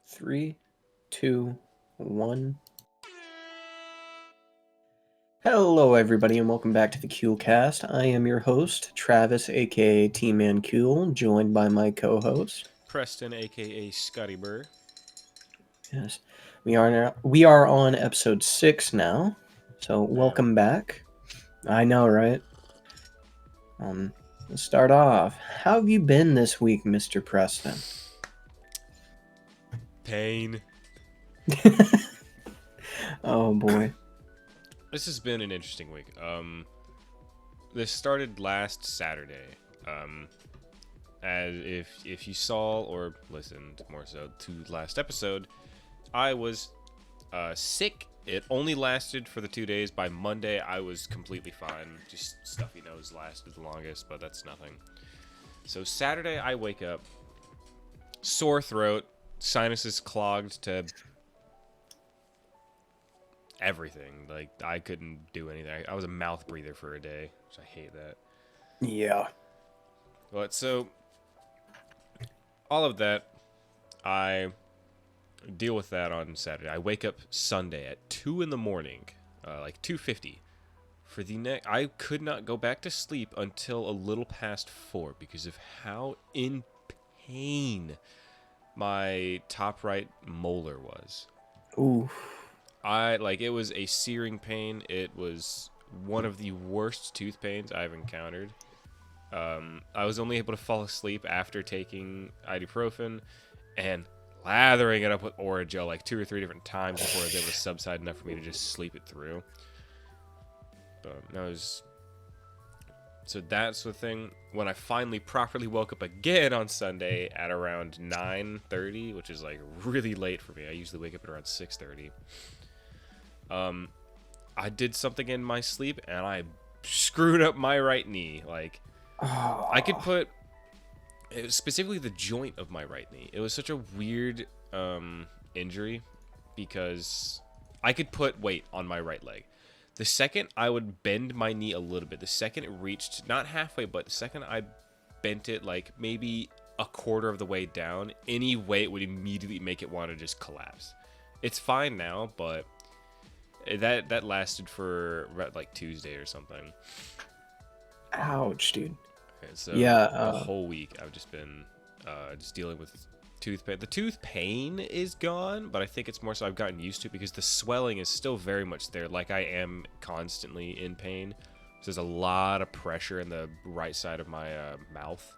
Three, two, one. Hello, everybody, and welcome back to the Kewlcast. I am your host, Travis, aka T-Man Kewl, joined by my co-host. Preston, aka Scotty Burr. Yes, we are on episode 6 now, so welcome Damn. back. I know, right? Let's start off. How have you been this week, Mr. Preston? Pain. Oh boy. This has been an interesting week. This started last Saturday. As if you saw or listened more so to last episode, I was sick. It only lasted for the 2 days. By Monday, I was completely fine. Just stuffy nose lasted the longest, but that's nothing. So Saturday, I wake up, sore throat, sinuses clogged to everything. Like, I couldn't do anything. I was a mouth breather for a day, which I hate that. Yeah. But so, all of that, I deal with that on Saturday. I wake up Sunday at 2 in the morning, like 2:50. For the next, I could not go back to sleep until a little past 4 because of how in pain my top right molar was. Ooh. It was a searing pain. It was one of the worst tooth pains I've encountered. I was only able to fall asleep after taking ibuprofen and lathering it up with Orajel like 2 or 3 different times before I was able to subside enough for me to just sleep it through. So that's the thing. When I finally properly woke up again on Sunday at around 9:30, which is like really late for me. I usually wake up at around 6:30. I did something in my sleep and I screwed up my right knee. Like, I could put it was specifically the joint of my right knee. It was such a weird injury because I could put weight on my right leg. The second I would bend my knee a little bit, the second it reached not halfway, but the second I bent it like maybe a quarter of the way down, any weight would immediately make it want to just collapse. It's fine now, but that lasted for like Tuesday or something. Ouch, dude. Okay, so Yeah. the whole week I've just been just dealing with tooth pain. The tooth pain is gone, but I think it's more so I've gotten used to it because the swelling is still very much there. Like, I am constantly in pain. So there's a lot of pressure in the right side of my mouth.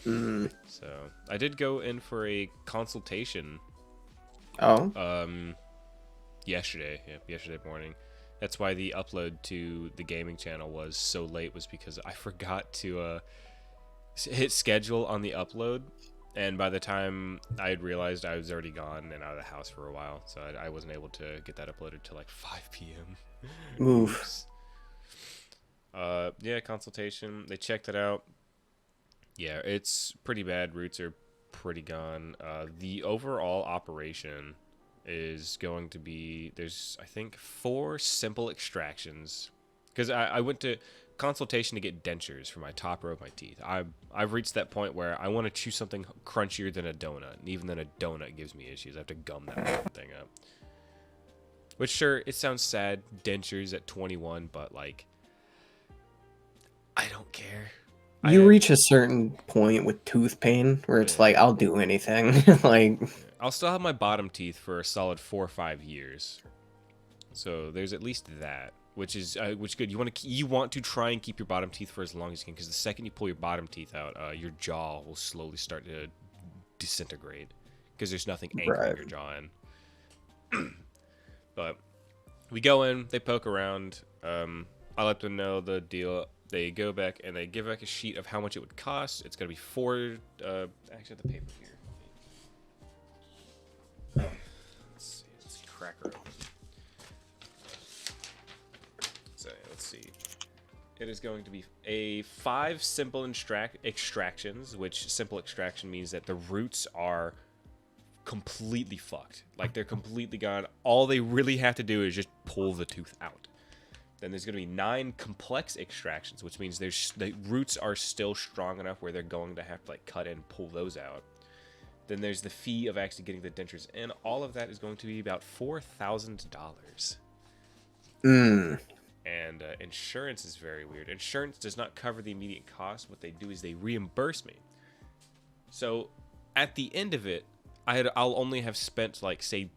So I did go in for a consultation. Oh. Yesterday morning. That's why the upload to the gaming channel was so late, was because I forgot to hit schedule on the upload, and by the time I had realized, I was already gone and out of the house for a while, so I wasn't able to get that uploaded till like 5 p.m. Oof. Yeah, consultation. They checked it out. Yeah, it's pretty bad. Roots are pretty gone. The overall operation is going to be, there's I think 4 simple extractions, because I went to consultation to get dentures for my top row of my teeth. I've reached that point where I want to chew something crunchier than a donut, and even then a donut gives me issues. I have to gum that thing up, which, sure, it sounds sad, dentures at 21, but like, I don't care. You reach a certain point with tooth pain where it's like, I'll do anything. Like, I'll still have my bottom teeth for a solid 4 or 5 years. So there's at least that, which is good. You want to try and keep your bottom teeth for as long as you can, because the second you pull your bottom teeth out, your jaw will slowly start to disintegrate because there's nothing anchoring your jaw in. But we go in, they poke around. I let them know the deal. They go back and they give back a sheet of how much it would cost. It's gonna be 4. Actually, I have the paper here. Let's see. Let's crack her open. So let's see. It is going to be a 5 simple extractions, which simple extraction means that the roots are completely fucked. Like, they're completely gone. All they really have to do is just pull the tooth out. Then there's going to be 9 complex extractions, which means the roots are still strong enough where they're going to have to like cut and pull those out. Then there's the fee of actually getting the dentures, and all of that is going to be about $4,000. And insurance is very weird. Insurance does not cover the immediate cost. What they do is they reimburse me. So at the end of it, I'll only have spent like say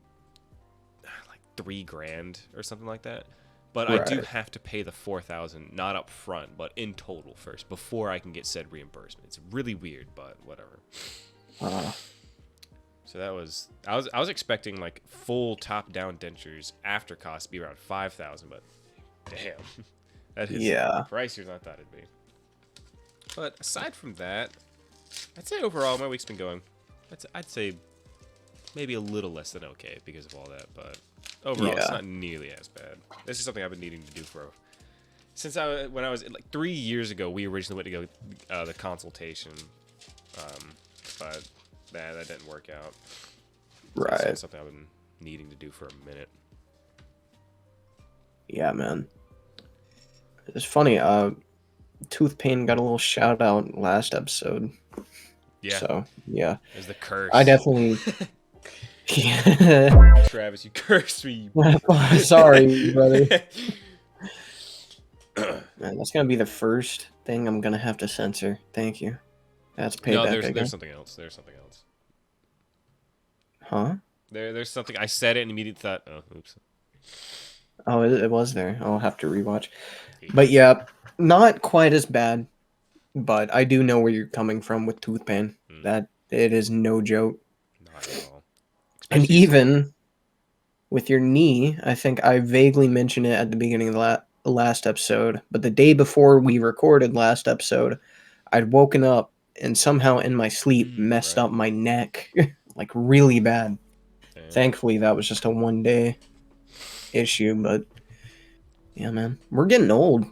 like $3,000 or something like that. But I do have to pay the $4,000 not up front, but in total first before I can get said reimbursement. It's really weird, but whatever. So that was I was expecting like full top down dentures after cost to be around $5,000, but damn, that is pricier than I thought it'd be. But aside from that, I'd say overall my week's been going. I'd say maybe a little less than okay because of all that, but overall it's not nearly as bad. This is something I've been needing to do for since when I was like 3 years ago. We originally went to go the consultation, but that didn't work out. So it's something I've been needing to do for a minute. Yeah, man. It's funny. Tooth pain got a little shout out last episode. Yeah. So yeah. There's the curse. I definitely. Yeah. Travis, you cursed me. Sorry, brother. Man, that's gonna be the first thing I'm gonna have to censor. Thank you. That's payback. No, there's something else. There's something else. Huh? There's something. I said it and immediately thought, oh, oops. Oh, it was there. I'll have to rewatch. But yeah, not quite as bad. But I do know where you're coming from with tooth pain. That it is no joke. Not at all. And even with your knee, I think I vaguely mentioned it at the beginning of the last episode. But the day before we recorded last episode, I'd woken up and somehow in my sleep messed up my neck. Like really bad. Damn. Thankfully, that was just a one-day issue, but yeah, man, we're getting old.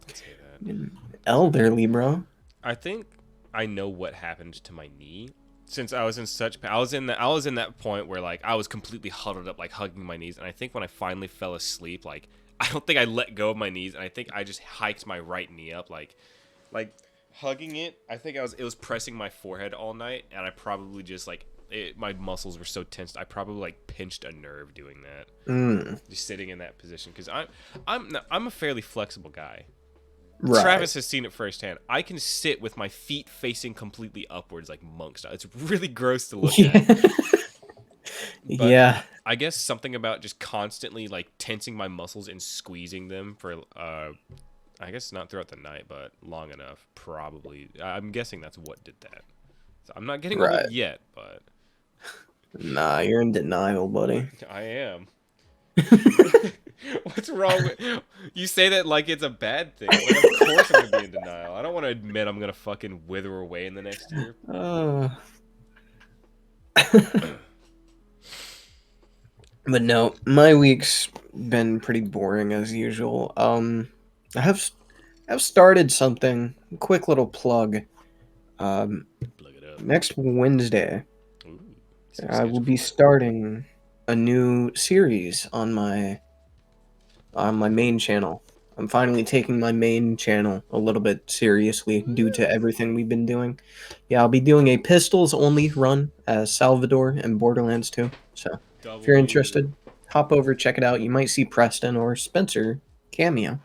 Let's say that. Elderly, bro. I think I know what happened to my knee since I was in I was in that point where like I was completely huddled up, like hugging my knees, and I think when I finally fell asleep, like I don't think I let go of my knees, and I think I just hiked my right knee up, like hugging it. I think it was pressing my forehead all night, and I probably just like my muscles were so tensed. I probably like pinched a nerve doing that. Just sitting in that position because I'm a fairly flexible guy. Right. Travis has seen it firsthand. I can sit with my feet facing completely upwards like monk style. It's really gross to look at. Yeah. I guess something about just constantly like tensing my muscles and squeezing them for I guess not throughout the night, but long enough. Probably. I'm guessing that's what did that. So I'm not getting old yet, but nah, you're in denial, buddy. I am. What's wrong with you? Say that like it's a bad thing. Like, of course I'm gonna be in denial. I don't want to admit I'm gonna fucking wither away in the next year. But no, my week's been pretty boring as usual. I've started something. Quick little plug. Plug it up. Next Wednesday, I will be starting a new series on my main channel. I'm finally taking my main channel a little bit seriously due to everything we've been doing. Yeah, I'll be doing a pistols only run as Salvador and Borderlands 2. So if you're interested, hop over, check it out. You might see Preston or Spencer cameo.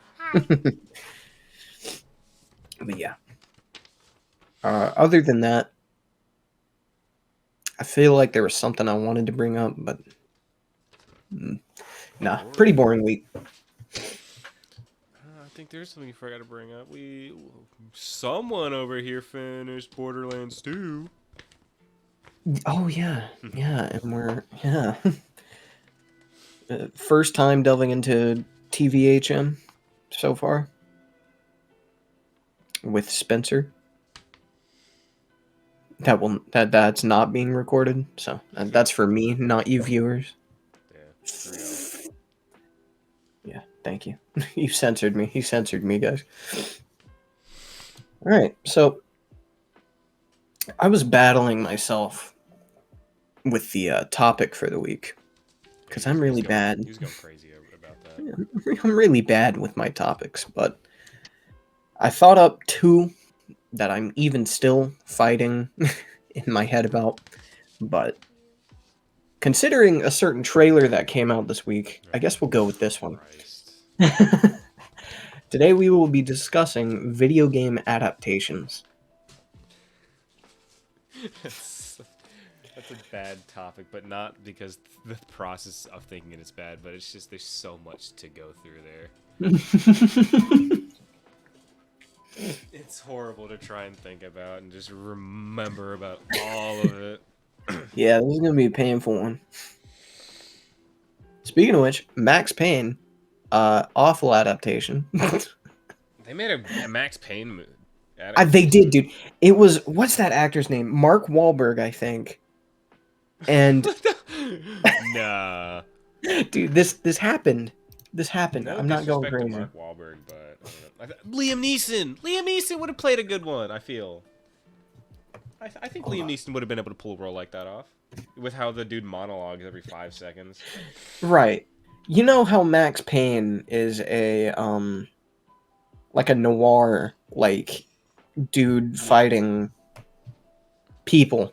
But yeah. Other than that, I feel like there was something I wanted to bring up, but nah, pretty boring week. I think there's something you forgot to bring up. Someone over here finished Borderlands 2. Oh yeah, and first time delving into TVHM so far with Spencer. That's not being recorded, so that's for me, not you viewers. Yeah, thank you. You censored me. He censored me, guys. All right, so I was battling myself with the topic for the week because I'm really bad. He was going crazy about that. I'm really bad with my topics, but I thought up two that I'm even still fighting in my head about. But considering a certain trailer that came out this week, I guess we'll go with this one. Today we will be discussing video game adaptations. That's a bad topic, but not because the process of thinking it's bad, but it's just there's so much to go through there. It's horrible to try and think about and just remember about all of it. Yeah, this is going to be a painful one. Speaking of which, Max Payne, awful adaptation. They made a Max Payne they did, dude. It was, what's that actor's name? Mark Wahlberg, I think. And nah, dude, this happened. This happened. No I'm not going crazy. To Mark Wahlberg, but Liam Neeson. Liam Neeson would have played a good one. I feel. I think Liam Neeson would have been able to pull a role like that off, with how the dude monologues every 5 seconds. Right. You know how Max Payne is a like a noir like dude fighting people.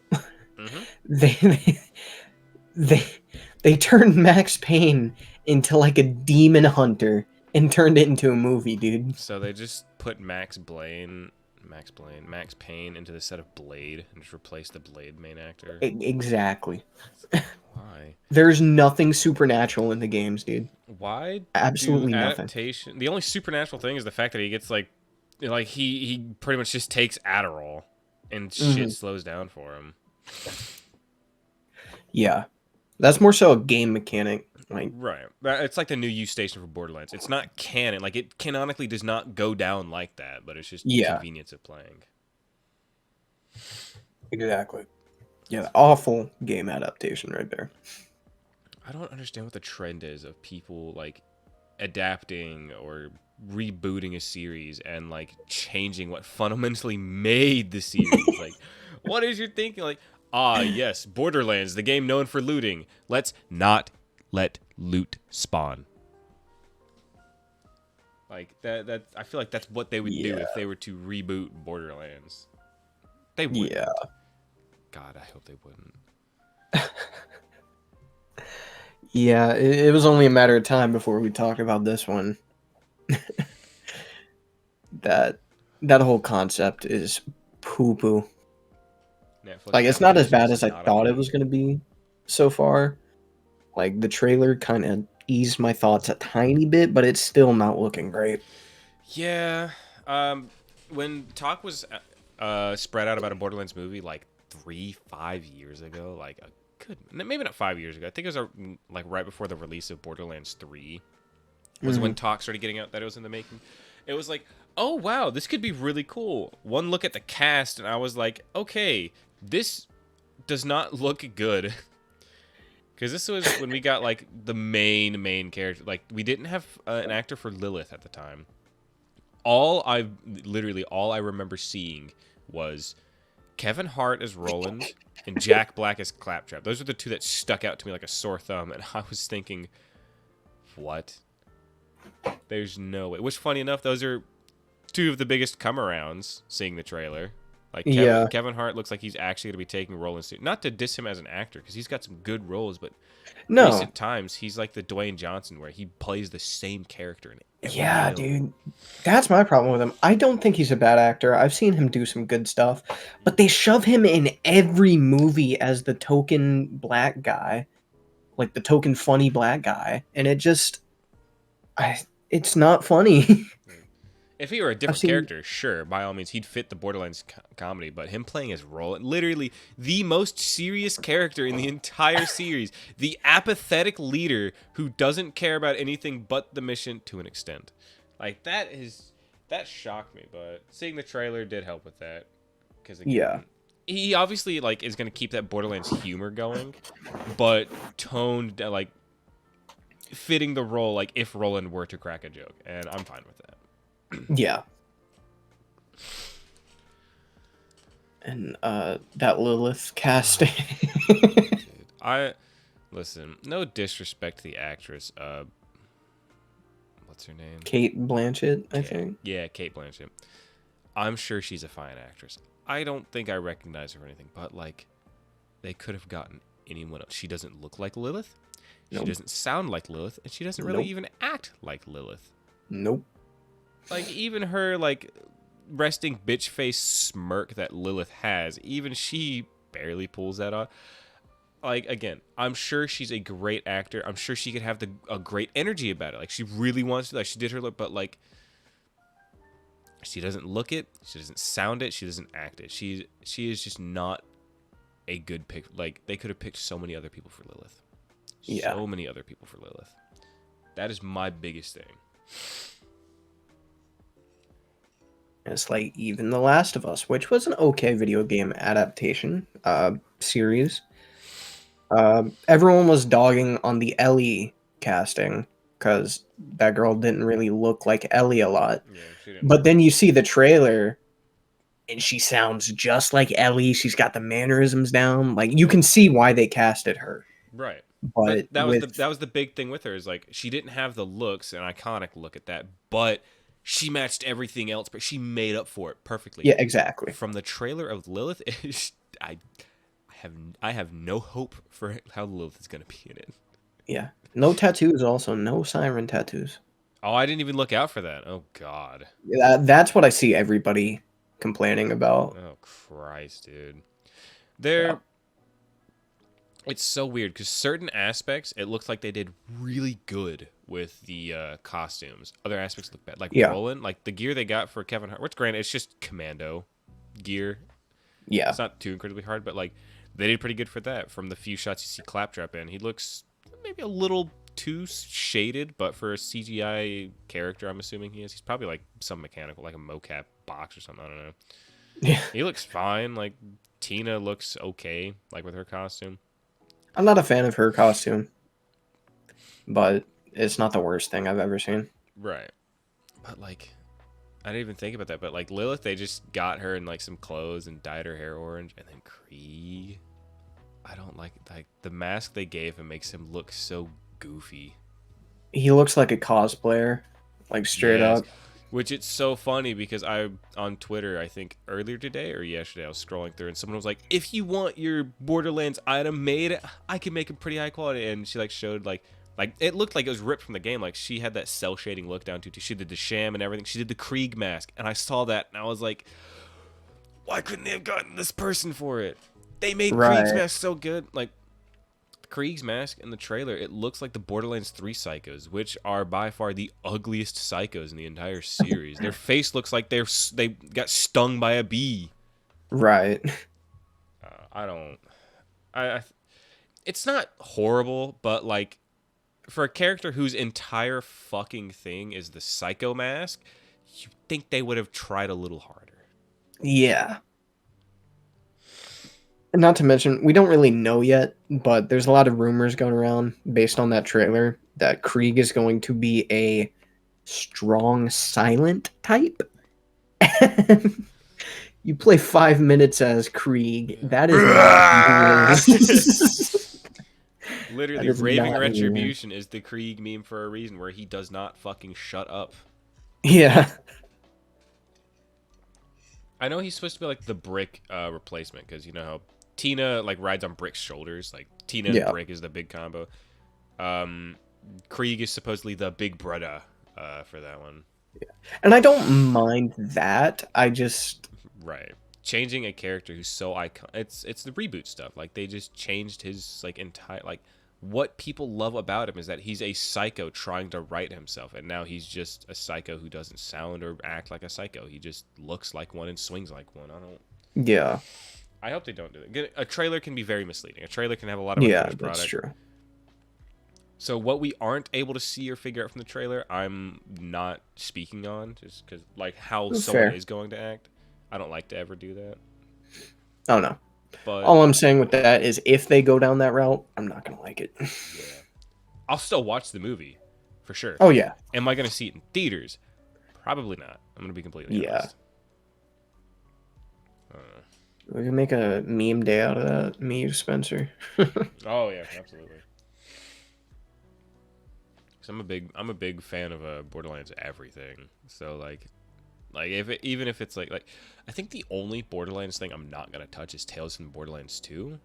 Mm-hmm. They turned Max Payne into like a demon hunter and turned it into a movie, dude. So they just put Max Payne into the set of Blade and just replaced the Blade main actor. Exactly. Why? There's nothing supernatural in the games, dude. Why? Absolutely adaptation? Nothing. The only supernatural thing is the fact that he gets like he pretty much just takes Adderall and shit slows down for him. Yeah. That's more so a game mechanic. Like, right. It's like the new use station for Borderlands. It's not canon. Like, it canonically does not go down like that, but it's just the convenience of playing. Exactly. Yeah, awful game adaptation right there. I don't understand what the trend is of people, like, adapting or rebooting a series and, like, changing what fundamentally made the series. Like, what is your thinking? Like, yes, Borderlands, the game known for looting. Let's not let loot spawn. Like that I feel like that's what they would do if they were to reboot Borderlands. They would. Yeah. God, I hope they wouldn't. Yeah, it was only a matter of time before we talked about this one. that whole concept is poo-poo. Like, it's not as bad as I thought it was going to be so far. Like, the trailer kind of eased my thoughts a tiny bit, but it's still not looking great. Yeah. When talk was spread out about a Borderlands movie, like 5 years ago, like maybe not 5 years ago. I think it was like right before the release of Borderlands 3 was when talk started getting out that it was in the making. It was like, oh wow, this could be really cool. One look at the cast, and I was like, okay, this does not look good. Because this was when we got like the main character. Like, we didn't have an actor for Lilith at the time. All I remember seeing was Kevin Hart as Roland and Jack Black as Claptrap. Those are the two that stuck out to me like a sore thumb, and I was thinking, what? There's no way. Which, funny enough, those are two of the biggest come-arounds seeing the trailer. Like, Kevin Hart looks like he's actually going to be taking Roland's suit. Not to diss him as an actor, because he's got some good roles, but recent times, he's like the Dwayne Johnson, where he plays the same character in every film. Dude. That's my problem with him. I don't think he's a bad actor. I've seen him do some good stuff, but they shove him in every movie as the token black guy. Like, the token funny black guy. And it just... it's not funny. If he were a different character, sure, by all means, he'd fit the Borderlands comedy. But him playing as Roland, literally the most serious character in the entire series, the apathetic leader who doesn't care about anything but the mission to an extent, like that shocked me. But seeing the trailer did help with that, because he obviously like is going to keep that Borderlands humor going, but toned like fitting the role, like if Roland were to crack a joke, and I'm fine with that. Yeah. And that Lilith casting. Dude, listen, no disrespect to the actress. What's her name? Cate Blanchett, I think. Yeah, Cate Blanchett. I'm sure she's a fine actress. I don't think I recognize her or anything, but like, they could have gotten anyone else. She doesn't look like Lilith. She Nope. doesn't sound like Lilith, and she doesn't really even act like Lilith. Nope. Like, even her, like, resting bitch face smirk that Lilith has, even she barely pulls that off. Like, again, I'm sure she's a great actor. I'm sure she could have a great energy about it. Like, she really wants to, like, she did her look, but, like, she doesn't look it. She doesn't sound it. She doesn't act it. She is just not a good pick. Like, they could have picked so many other people for Lilith. Yeah. So many other people for Lilith. That is my biggest thing. It's like even The Last of Us, which was an okay video game adaptation series. Everyone was dogging on the Ellie casting because that girl didn't really look like Ellie a lot. Yeah, she didn't. But then you see the trailer, and she sounds just like Ellie. She's got the mannerisms down. Like, you can see why they casted her. Right. But that was the big thing with her, is like, she didn't have the looks, an iconic look at that, but she matched everything else, but she made up for it perfectly. Yeah, exactly. From the trailer of Lilith, I have no hope for how Lilith is going to be in it. Yeah. No tattoos also. No siren tattoos. Oh, I didn't even look out for that. Oh, God. That's what I see everybody complaining about. Oh, Christ, dude. It's so weird, because certain aspects, it looks like they did really good with the costumes. Other aspects look bad. Like, Roland, like, the gear they got for Kevin Hart, which, granted, it's just commando gear. Yeah. It's not too incredibly hard, but, like, they did pretty good for that. From the few shots you see Claptrap in, he looks maybe a little too shaded, but for a CGI character, I'm assuming he is. He's probably, like, some mechanical, like a mocap box or something, I don't know. Yeah. He looks fine. Like, Tina looks okay, like, with her costume. I'm not a fan of her costume, but it's not the worst thing I've ever seen. Right. But, like, I didn't even think about that, but, like, Lilith, they just got her in, like, some clothes and dyed her hair orange, and then Krieg, I don't like the mask they gave him makes him look so goofy. He looks like a cosplayer, like, straight up. Which, it's so funny, because on Twitter, I think earlier today or yesterday, I was scrolling through, and someone was like, if you want your Borderlands item made, I can make it pretty high quality. And she, like, showed, like it looked like it was ripped from the game. Like, she had that cell shading look down to. She did the sham and everything. She did the Krieg mask, and I saw that, and I was like, why couldn't they have gotten this person for it? They made Krieg's mask so good. Like, Krieg's mask in the trailer, it looks like the Borderlands 3 psychos, which are by far the ugliest psychos in the entire series. Their face looks like they got stung by a bee. Right. It's not horrible, but, like, for a character whose entire fucking thing is the psycho mask, you think they would have tried a little harder. Yeah. Not to mention, we don't really know yet, but there's a lot of rumors going around based on that trailer that Krieg is going to be a strong silent type. You play 5 minutes as Krieg. That is not Literally, Raving Retribution is the Krieg meme for a reason, where he does not fucking shut up. Yeah. I know he's supposed to be, like, the Brick replacement, because you know how Tina, like, rides on Brick's shoulders. Like, Tina and Brick is the big combo. Krieg is supposedly the big brother for that one. Yeah. And I don't mind that. I just... Right. Changing a character who's so iconic. It's the reboot stuff. Like, they just changed his, like, entire... Like, what people love about him is that he's a psycho trying to right himself, and now he's just a psycho who doesn't sound or act like a psycho. He just looks like one and swings like one. Yeah. I hope they don't do it. A trailer can be very misleading. A trailer can have a lot of unfinished product. That's true. So what we aren't able to see or figure out from the trailer, I'm not speaking on, just because, like, how someone is going to act. I don't like to ever do that. Oh, no. But all I'm saying with that is, if they go down that route, I'm not going to like it. Yeah. I'll still watch the movie, for sure. Oh, yeah. Am I going to see it in theaters? Probably not. I'm going to be completely honest. We can make a meme day out of that. Me, Spencer. Oh, yeah, absolutely. Because I'm a big fan of Borderlands everything. So, like, Like even if it's like I think the only Borderlands thing I'm not gonna touch is Tales from Borderlands 2,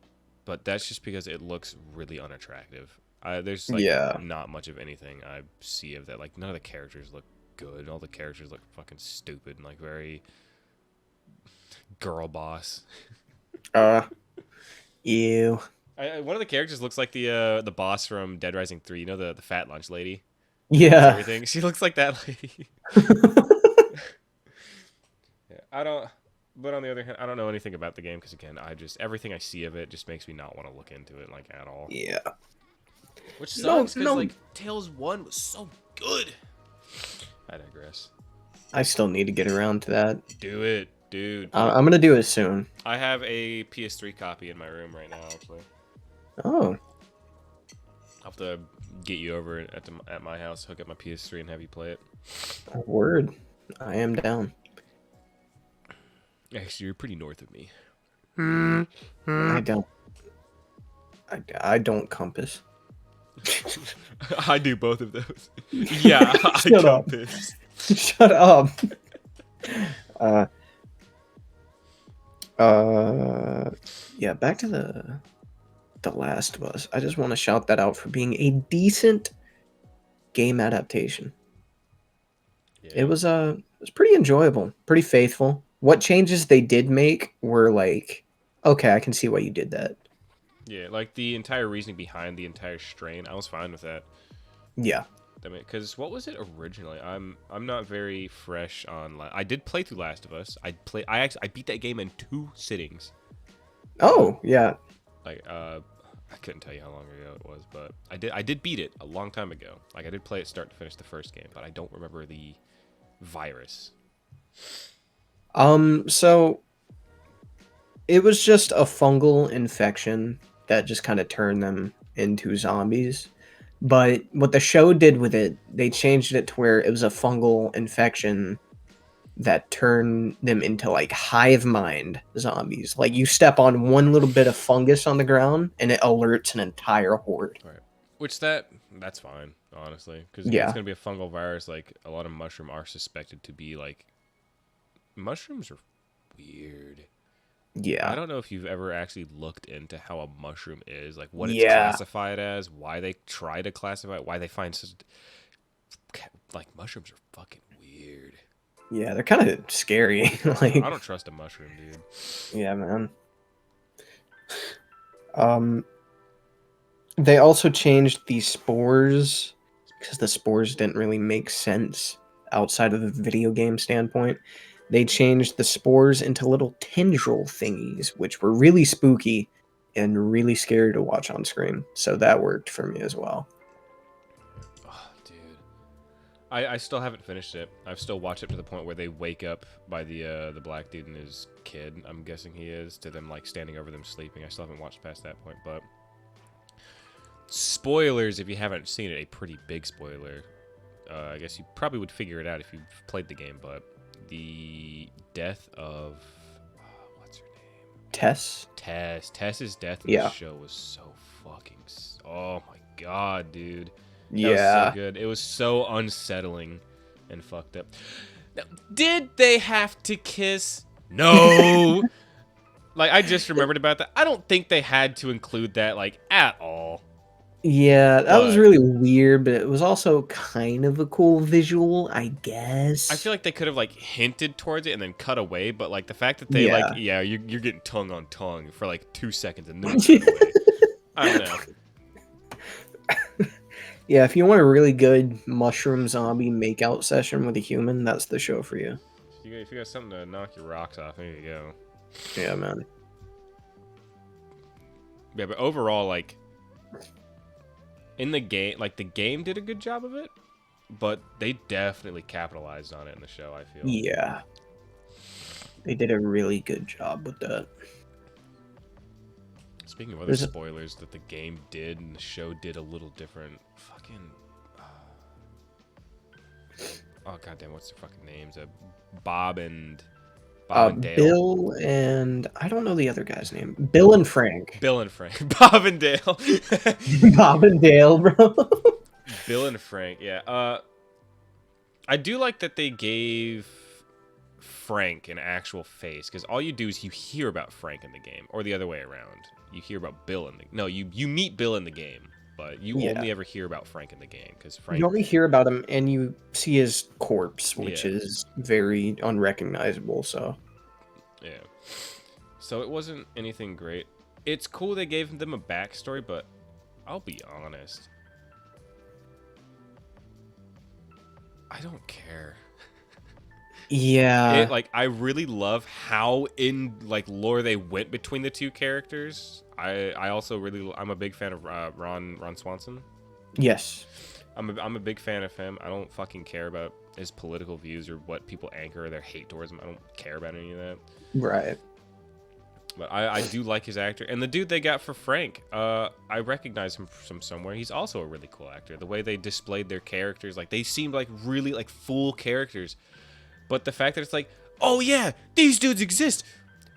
but that's just because it looks really unattractive. There's like Yeah. not much of anything I see of that. Like none of the characters look good. All the characters look fucking stupid and like very girl boss. Ew. One of the characters looks like the boss from Dead Rising 3. You know the fat lunch lady. Yeah. Everything. She looks like that lady. Yeah, I don't. But on the other hand, I don't know anything about the game because again, everything I see of it just makes me not want to look into it like at all. Yeah. Which sucks because like Tales 1 was so good. I digress. I still need to get around to that. Do it, dude. I'm gonna do it soon. I have a PS3 copy in my room right now, actually. Oh. I'll have to get you over at my house, hook up my PS3, and have you play it. Word. I am down. Actually, you're pretty north of me. I don't. I don't compass. I do both of those. Yeah, I compass. Shut up. Yeah, back to the Last of Us. I just want to shout that out for being a decent game adaptation. Yeah. It was pretty enjoyable, pretty faithful. What changes they did make were like, okay, I can see why you did that. Yeah, like the entire reasoning behind the entire strain, I was fine with that. Yeah. I mean, because what was it originally? I'm not very fresh on. I did play through Last of Us. I beat that game in 2 sittings. Oh yeah. Like I couldn't tell you how long ago it was, but I did beat it a long time ago. Like I did play it start to finish the first game, but I don't remember the virus. So it was just a fungal infection that just kind of turned them into zombies. But what the show did with it, they changed it to where it was a fungal infection that turned them into like hive mind zombies. Like you step on one little bit of fungus on the ground and it alerts an entire horde. Right. Which that's fine, honestly, because yeah, it's gonna be a fungal virus. Like a lot of mushroom are suspected to be like mushrooms are weird. Yeah. I don't know if you've ever actually looked into how a mushroom is, like what it's classified as, why they try to classify it, why they find such like mushrooms are fucking weird. Yeah, they're kind of scary. Like I don't trust a mushroom, dude. Yeah, man. They also changed the spores because the spores didn't really make sense outside of the video game standpoint. They changed the spores into little tendril thingies, which were really spooky and really scary to watch on screen. So that worked for me as well. Oh, dude. I still haven't finished it. I've still watched it to the point where they wake up by the black dude and his kid, I'm guessing he is, to them like standing over them sleeping. I still haven't watched past that point, but spoilers if you haven't seen it, a pretty big spoiler. I guess you probably would figure it out if you've played the game, but the death of what's her name? Tess. Tess's death in the show was so fucking. Oh my god, dude. That was so good. It was so unsettling and fucked up. Now, did they have to kiss? No. Like I just remembered about that. I don't think they had to include that like at all. Yeah, that was really weird, but it was also kind of a cool visual, I guess. I feel like they could have like hinted towards it and then cut away, but like the fact that they like, you're getting tongue on tongue for like 2 seconds and then cut away. I don't know. Yeah, if you want a really good mushroom zombie makeout session with a human, that's the show for you. If you got something to knock your rocks off, there you go. Yeah, man. Yeah, but overall, like in the game, like the game did a good job of it, but they definitely capitalized on it in the show, I feel. Yeah. They did a really good job with that. Speaking of other spoilers that the game did and the show did a little different, fucking oh goddamn, what's their fucking names? Bob and Dale. Bill and I don't know the other guy's name. Bill and Frank. Bill and Frank. Bob and Dale. Bob and Dale, bro. Bill and Frank. Yeah. I do like that they gave Frank an actual face, because all you do is you hear about Frank in the game, or the other way around. You hear about Bill in the you meet Bill in the game, but you only ever hear about Frank in the game, because Frank. You only hear about him, and you see his corpse, which Yeah. is very unrecognizable. So Yeah. So it wasn't anything great. It's cool they gave them a backstory, but I'll be honest, I don't care. yeah, I really love how in lore they went between the two characters. I also I'm a big fan of Ron Swanson. yes, I'm a big fan of him. I don't fucking care about his political views or what people anchor their hate towards him. I don't care about any of that. right. But I do like his actor. And the dude they got for Frank, I recognize him from somewhere. He's also a really cool actor. The way they displayed their characters, they seemed like really full characters. But the fact that it's like, oh yeah, these dudes exist.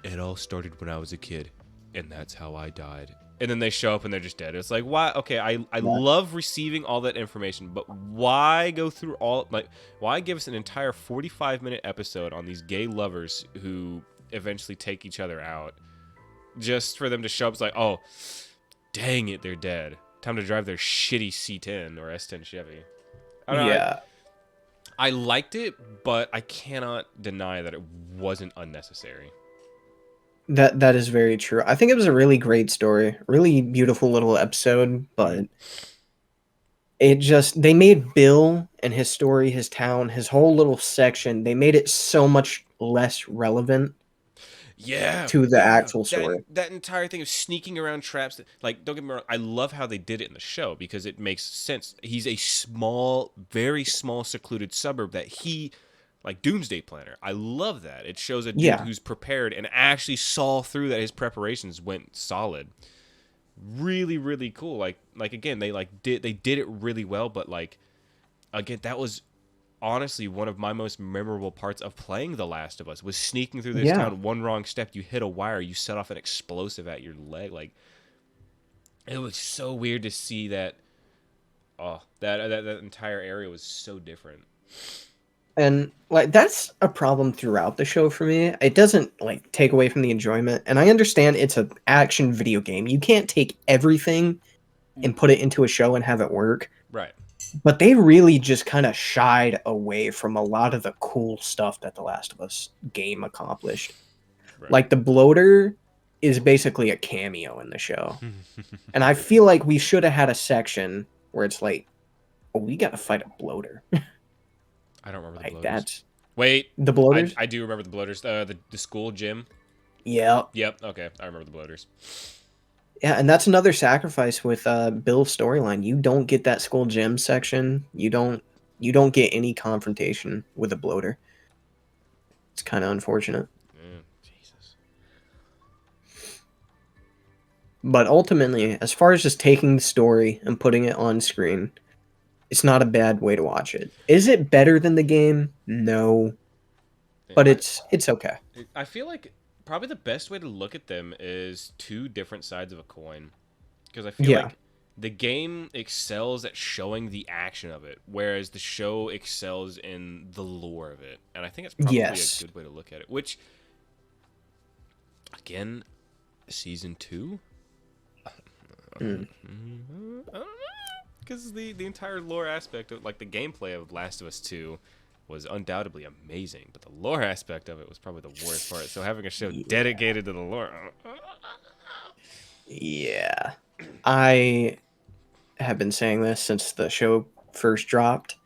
It all started when I was a kid, and that's how I died. And then they show up and they're just dead. It's like, why? Okay, I love receiving all that information, but why go through why give us an entire 45-minute episode on these gay lovers who eventually take each other out, just for them to show up? It's like, oh, dang it, they're dead. Time to drive their shitty C10 or S10 Chevy. I don't know, I liked it, but I cannot deny that it wasn't unnecessary. That is very true. I think it was a really great story, really beautiful little episode, but they made Bill and his story, his town, his whole little section, they made it so much less relevant. Yeah, to the actual story. That entire thing of sneaking around traps. Don't get me wrong, I love how they did it in the show because it makes sense. He's a small, very small, secluded suburb that he, Doomsday Planner. I love that. It shows a dude who's prepared and actually saw through that his preparations went solid. Really, really cool. Again, they did it really well, but again, that was honestly one of my most memorable parts of playing The Last of Us, was sneaking through this town. One wrong step, you hit a wire, you set off an explosive at your leg. It was so weird to see that. Oh, that entire area was so different. And that's a problem throughout the show for me. It doesn't take away from the enjoyment. And I understand it's an action video game. You can't take everything and put it into a show and have it work. Right. But they really just kind of shied away from a lot of the cool stuff that The Last of Us game accomplished. Right. The bloater is basically a cameo in the show. And I feel like we should have had a section where it's oh, we got to fight a bloater. I don't remember the bloaters. Wait. The bloaters? I do remember the bloaters. The school gym. Yep. Okay. I remember the bloaters. Yeah, and that's another sacrifice with Bill's storyline. You don't get that school gym section. You don't get any confrontation with a bloater. It's kind of unfortunate. Jesus. But ultimately, as far as just taking the story and putting it on screen, it's not a bad way to watch it. Is it better than the game? No. But it's okay. I feel like probably the best way to look at them is two different sides of a coin, because I feel like the game excels at showing the action of it, whereas the show excels in the lore of it. And I think it's probably a good way to look at it, which, again, season 2? Because the entire lore aspect of the gameplay of Last of Us 2 was undoubtedly amazing, but the lore aspect of it was probably the worst part. So having a show dedicated to the lore. Yeah. I have been saying this since the show first dropped.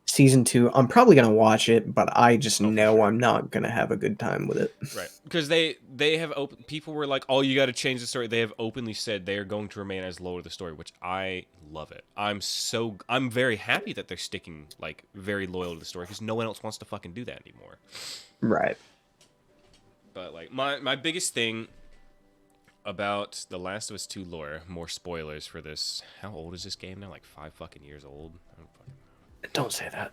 Season 2, I'm probably going to watch it, but I just know I'm not going to have a good time with it. Right. Because they have people were like, oh, you got to change the story. They have openly said they are going to remain as low to the story, which I love it. I'm very happy that they're sticking very loyal to the story, because no one else wants to fucking do that anymore. Right. But my biggest thing about The Last of Us 2 lore, more spoilers for this. How old is this game now? 5 fucking years old? I don't fucking know. Don't say that.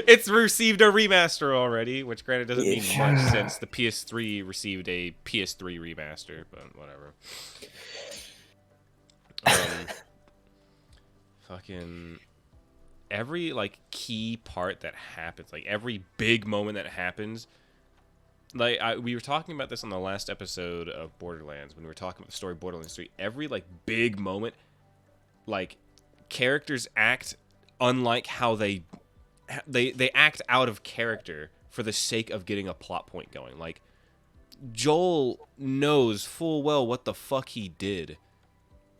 It's received a remaster already, which granted doesn't mean much since the PS3 received a PS3 remaster, but whatever. Fucking every like key part that happens, like every big moment that happens. Like we were talking about this on the last episode of Borderlands when we were talking about the story of Borderlands 3. Every like big moment, like characters act unlike how they act out of character for the sake of getting a plot point going. Like Joel knows full well what the fuck he did,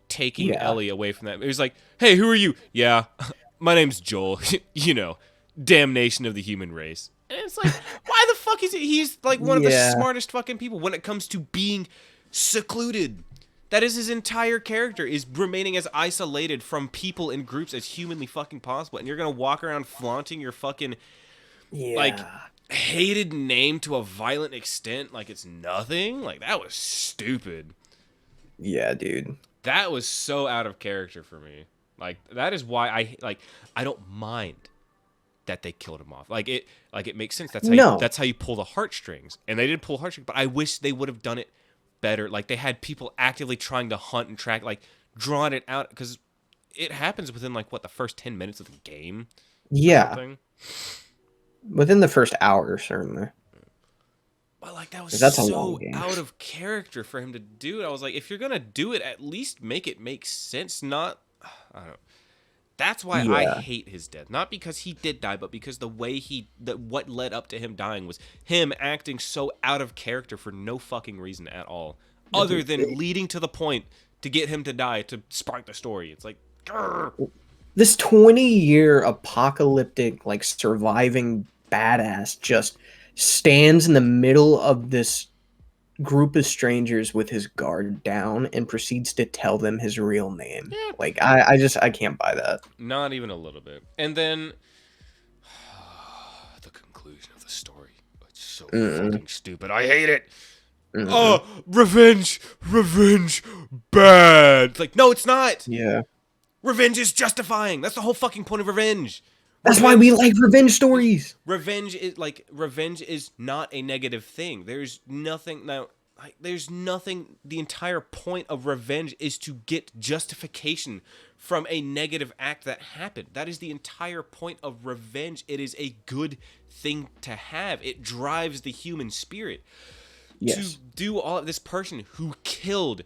taking Ellie away from that. He was like, "Hey, who are you?" "Yeah, my name's Joel." You know, damnation of the human race. And it's like, why the fuck is he? He's like one of the smartest fucking people when it comes to being secluded. That is his entire character, is remaining as isolated from people and groups as humanly fucking possible. And you're gonna walk around flaunting your fucking like hated name to a violent extent like it's nothing? Like, that was stupid. Yeah, dude. That was so out of character for me. Like, that is why I don't mind that they killed him off. Like it makes sense. That's how you pull the heartstrings. And they did pull heartstrings, but I wish they would have done it better. Like, they had people actively trying to hunt and track, like drawing it out, because it happens within like what, the first 10 minutes of the game. Yeah. Within the first hour, certainly. But like, that was so out of character for him to do it. I was like, if you're gonna do it, at least make it make sense. Not, I don't know. That's why I hate his death. Not because he did die, but because the way what led up to him dying was him acting so out of character for no fucking reason at all, other than leading to the point to get him to die to spark the story. It's like, grr. This 20-year apocalyptic, like, surviving badass just stands in the middle of this group of strangers with his guard down and proceeds to tell them his real name. Yeah. Like, I can't buy that. Not even a little bit. And then the conclusion of the story. It's so fucking stupid. I hate it. Oh, revenge, bad. It's like, no, it's not. Yeah. Revenge is justifying. That's the whole fucking point of revenge. That's why we like revenge stories. Revenge is not a negative thing. There's nothing now. There's nothing. The entire point of revenge is to get justification from a negative act that happened. That is the entire point of revenge. It is a good thing to have. It drives the human spirit. Yes. To do all of this person who killed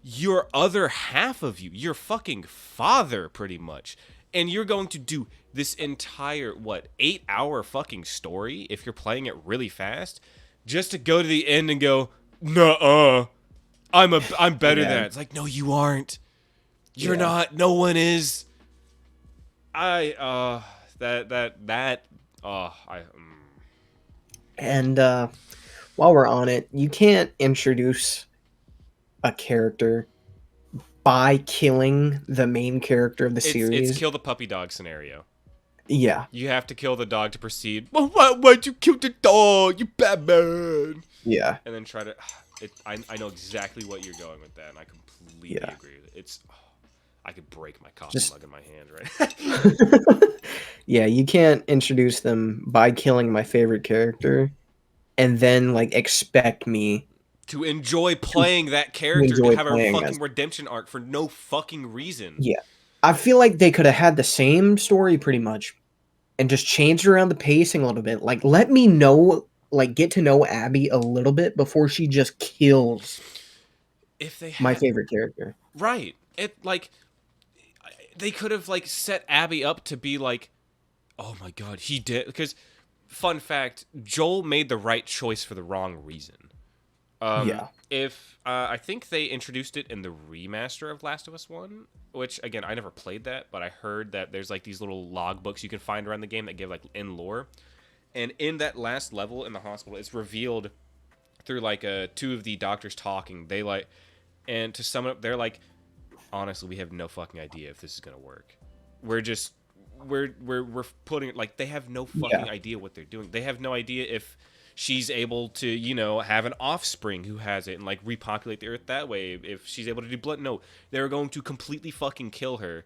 your other half of you, your fucking father, pretty much. And you're going to do this entire, 8-hour fucking story, if you're playing it really fast, just to go to the end and go, nuh-uh, I'm better than that. It's like, no, you aren't. You're not. No one is. And while we're on it, you can't introduce a character by killing the main character of the series. It's kill the puppy dog scenario. Yeah. You have to kill the dog to proceed. Well, why'd you kill the dog? You bad man. Yeah. And then try to... I know exactly what you're going with that, and I completely agree with it. It's... I could break my coffee mug in my hand, right? Yeah, you can't introduce them by killing my favorite character and then, like, expect me to enjoy playing that character, to have a fucking redemption arc for no fucking reason. Yeah. I feel like they could have had the same story pretty much and just changed around the pacing a little bit. Like, let me know, like, get to know Abby a little bit before she just kills my favorite character. Right. They could have, like, set Abby up to be like, oh my god, he did. Because, fun fact, Joel made the right choice for the wrong reason. I think they introduced it in the remaster of Last of Us 1, which, again, I never played that, but I heard that there's, like, these little logbooks you can find around the game that give, like, in lore. And in that last level in the hospital, it's revealed through, like, two of the doctors talking. They, like, and to sum it up, they're like, honestly, we have no fucking idea if this is gonna work. We're putting it, like, they have no fucking idea what they're doing. They have no idea if she's able to, have an offspring who has it and, like, repopulate the earth that way. If she's able to do blood. No, they're going to completely fucking kill her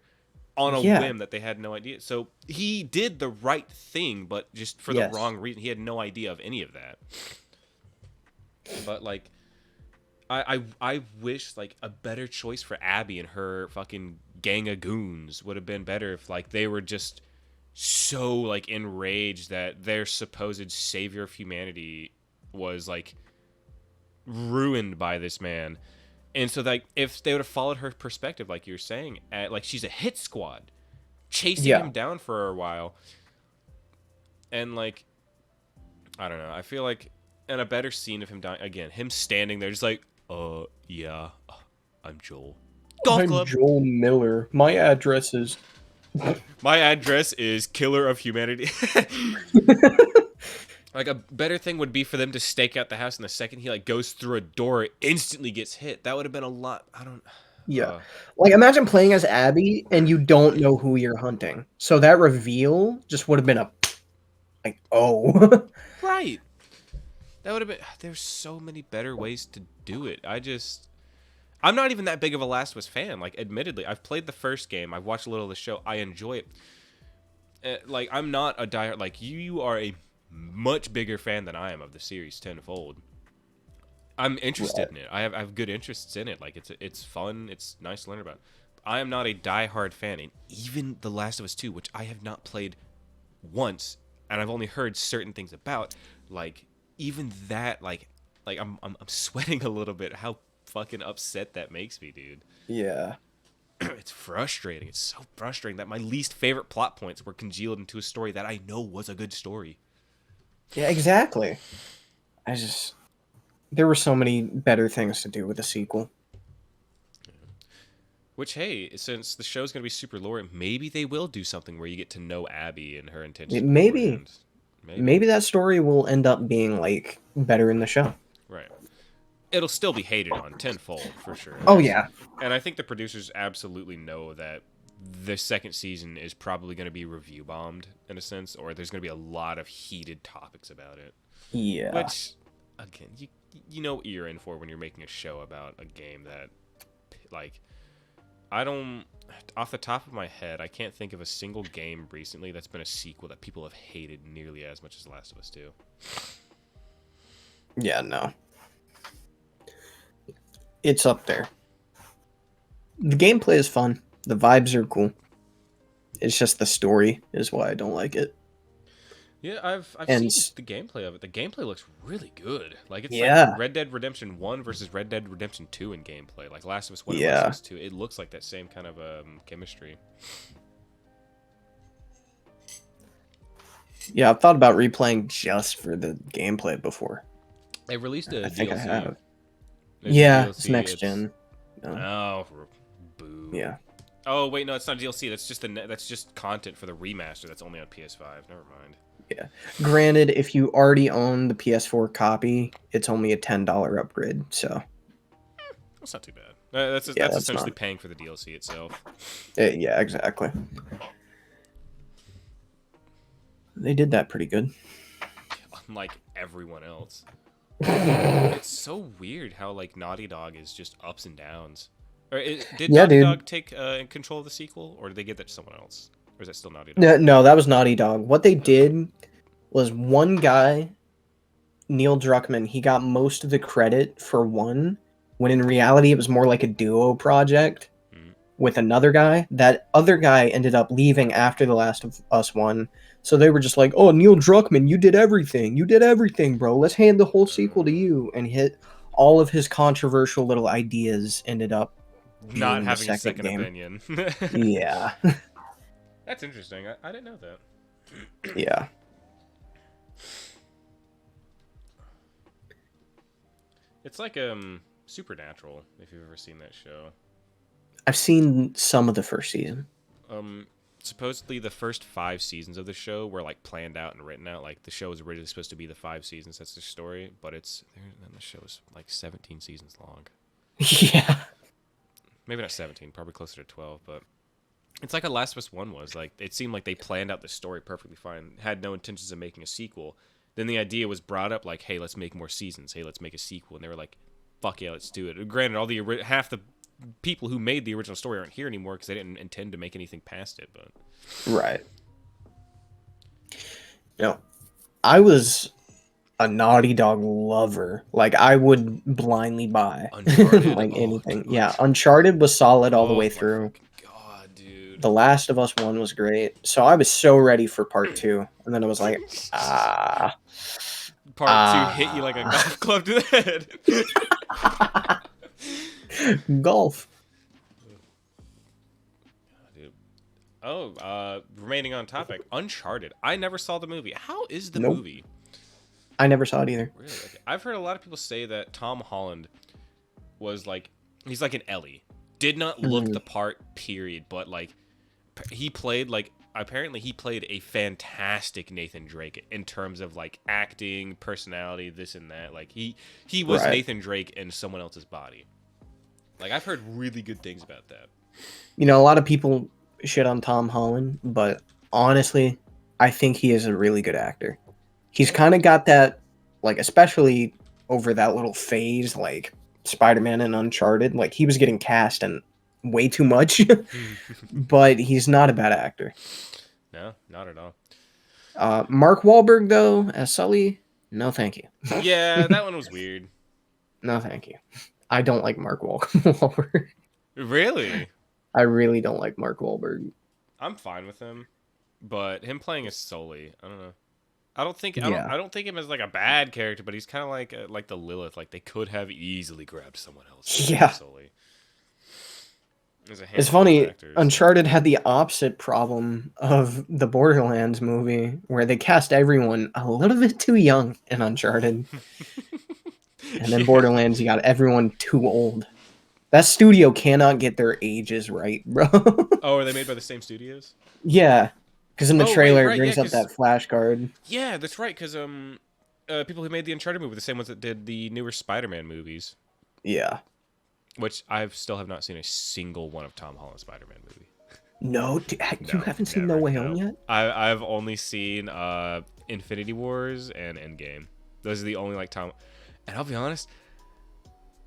on a whim that they had no idea. So he did the right thing, but just for the wrong reason. He had no idea of any of that. But, like, I wish, like, a better choice for Abby and her fucking gang of goons would have been better if, like, they were just so like enraged that their supposed savior of humanity was like ruined by this man. And so like if they would have followed her perspective, like you're saying, like she's a hit squad chasing him down for a while, and like I don't know, I feel like in a better scene of him dying again, him standing there just like, yeah, I'm Joel. Golf club. Joel Miller. My address is Killer of Humanity. Like a better thing would be for them to stake out the house, and the second he like goes through a door, it instantly gets hit. That would have been a lot. I don't. Yeah, like imagine playing as Abby and you don't know who you're hunting. So that reveal just would have been like, oh, right. That would have been. There's so many better ways to do it. I'm not even that big of a Last of Us fan. Like, admittedly, I've played the first game. I've watched a little of the show. I enjoy it. Like, I'm not a diehard. Like, you are a much bigger fan than I am of the series tenfold. I'm interested in it. I have good interests in it. Like, it's fun. It's nice to learn about. I am not a diehard fan. And even The Last of Us 2, which I have not played once, and I've only heard certain things about, like, even that, like I'm sweating a little bit how fucking upset that makes me, dude. Yeah. It's frustrating. It's so frustrating that my least favorite plot points were congealed into a story that I know was a good story. Yeah, exactly. There were so many better things to do with the sequel. Which, hey, since the show's going to be super lore, maybe they will do something where you get to know Abby and her intentions. Maybe that story will end up being, like, better in the show. Right. It'll still be hated on tenfold, for sure. Oh, yeah. And I think the producers absolutely know that the second season is probably going to be review bombed, in a sense, or there's going to be a lot of heated topics about it. Yeah. Which, again, you know what you're in for when you're making a show about a game that, like, off the top of my head, I can't think of a single game recently that's been a sequel that people have hated nearly as much as Last of Us 2. Yeah, no. It's up there. The gameplay is fun. The vibes are cool. It's just the story is why I don't like it. Yeah, I've seen the gameplay of it. The gameplay looks really good. Like, it's like Red Dead Redemption 1 versus Red Dead Redemption 2 in gameplay. Like Last of Us 1 and Last of Us 2. It looks like that same kind of chemistry. Yeah, I've thought about replaying just for the gameplay before. They released a DLC. I think I have. Yeah, it's next gen. Oh, boo. Yeah. Oh, wait, no, it's not DLC. That's just content for the remaster that's only on PS5. Never mind. Yeah. Granted, if you already own the PS4 copy, it's only a $10 upgrade, so. That's not too bad. That's essentially paying for the DLC itself. Yeah, exactly. They did that pretty good. Unlike everyone else. It's so weird how, like, Naughty Dog is just ups and downs. Did Naughty Dog take control of the sequel, or did they give that to someone else? Or is that still Naughty Dog? No, that was Naughty Dog. What they did was one guy, Neil Druckmann, he got most of the credit for one, when in reality it was more like a duo project with another guy. That other guy ended up leaving after The Last of Us 1. So they were just like, oh, Neil Druckmann, you did everything. You did everything, bro. Let's hand the whole sequel to you. And all of his controversial little ideas ended up not having a second opinion. Yeah. That's interesting. I didn't know that. Yeah. It's like Supernatural, if you've ever seen that show. I've seen some of the first season. Supposedly the first 5 seasons of the show were like planned out and written out. Like the show was originally supposed to be the 5 seasons. That's the story, but then the show is like 17 seasons long. Yeah. Maybe not 17, probably closer to 12, but it's like a Last of Us 1 was. Like, it seemed like they planned out the story perfectly fine, had no intentions of making a sequel. Then the idea was brought up, like, hey, let's make more seasons. Hey, let's make a sequel. And they were like, fuck yeah, let's do it. Granted, half the people who made the original story aren't here anymore because they didn't intend to make anything past it. But right. I was a Naughty Dog lover. Like, I would blindly buy Uncharted. like anything. Yeah, Uncharted was solid all the way through. God, dude. Dude. The Last of Us 1 was great. So I was so ready for part 2. And then I was like, Part 2 hit you like a golf club to the head. Golf. Dude. Oh, remaining on topic, Uncharted. I never saw the movie. How is the Nope. movie? I never saw it either. Really? Okay. I've heard a lot of people say that Tom Holland was like, he's like an Ellie. Did not look the part, period. But like, he played like, apparently he played a fantastic Nathan Drake in terms of like acting, personality, this and that. Like he was Nathan Drake in someone else's body. Like I've heard really good things about that. You know, a lot of people shit on Tom Holland, but honestly, I think he is a really good actor. He's kind of got that, like, especially over that little phase, like Spider-Man and Uncharted, like he was getting cast and way too much, but he's not a bad actor. No, not at all. Mark Wahlberg, though, as Sully, no thank you. Yeah, that one was weird. No thank you. I don't like Mark Wahlberg. Really? I really don't like Mark Wahlberg. I'm fine with him, but him playing as Sully, I don't know. I don't think him as like a bad character, but he's kind of like the Lilith. Like they could have easily grabbed someone else. Yeah. Sully. It's funny. Uncharted had the opposite problem of the Borderlands movie, where they cast everyone a little bit too young in Uncharted, and then Borderlands, you got everyone too old. That studio cannot get their ages right, bro. Oh, are they made by the same studios? Yeah, because in the trailer it brings up that flashcard. Yeah, that's right. Because people who made the Uncharted movie, the same ones that did the newer Spider-Man movies. Yeah. Which I still have not seen a single one of Tom Holland's Spider-Man movie. No, you haven't seen No Way Home yet? I've only seen Infinity Wars and Endgame. Those are the only like Tom. And I'll be honest,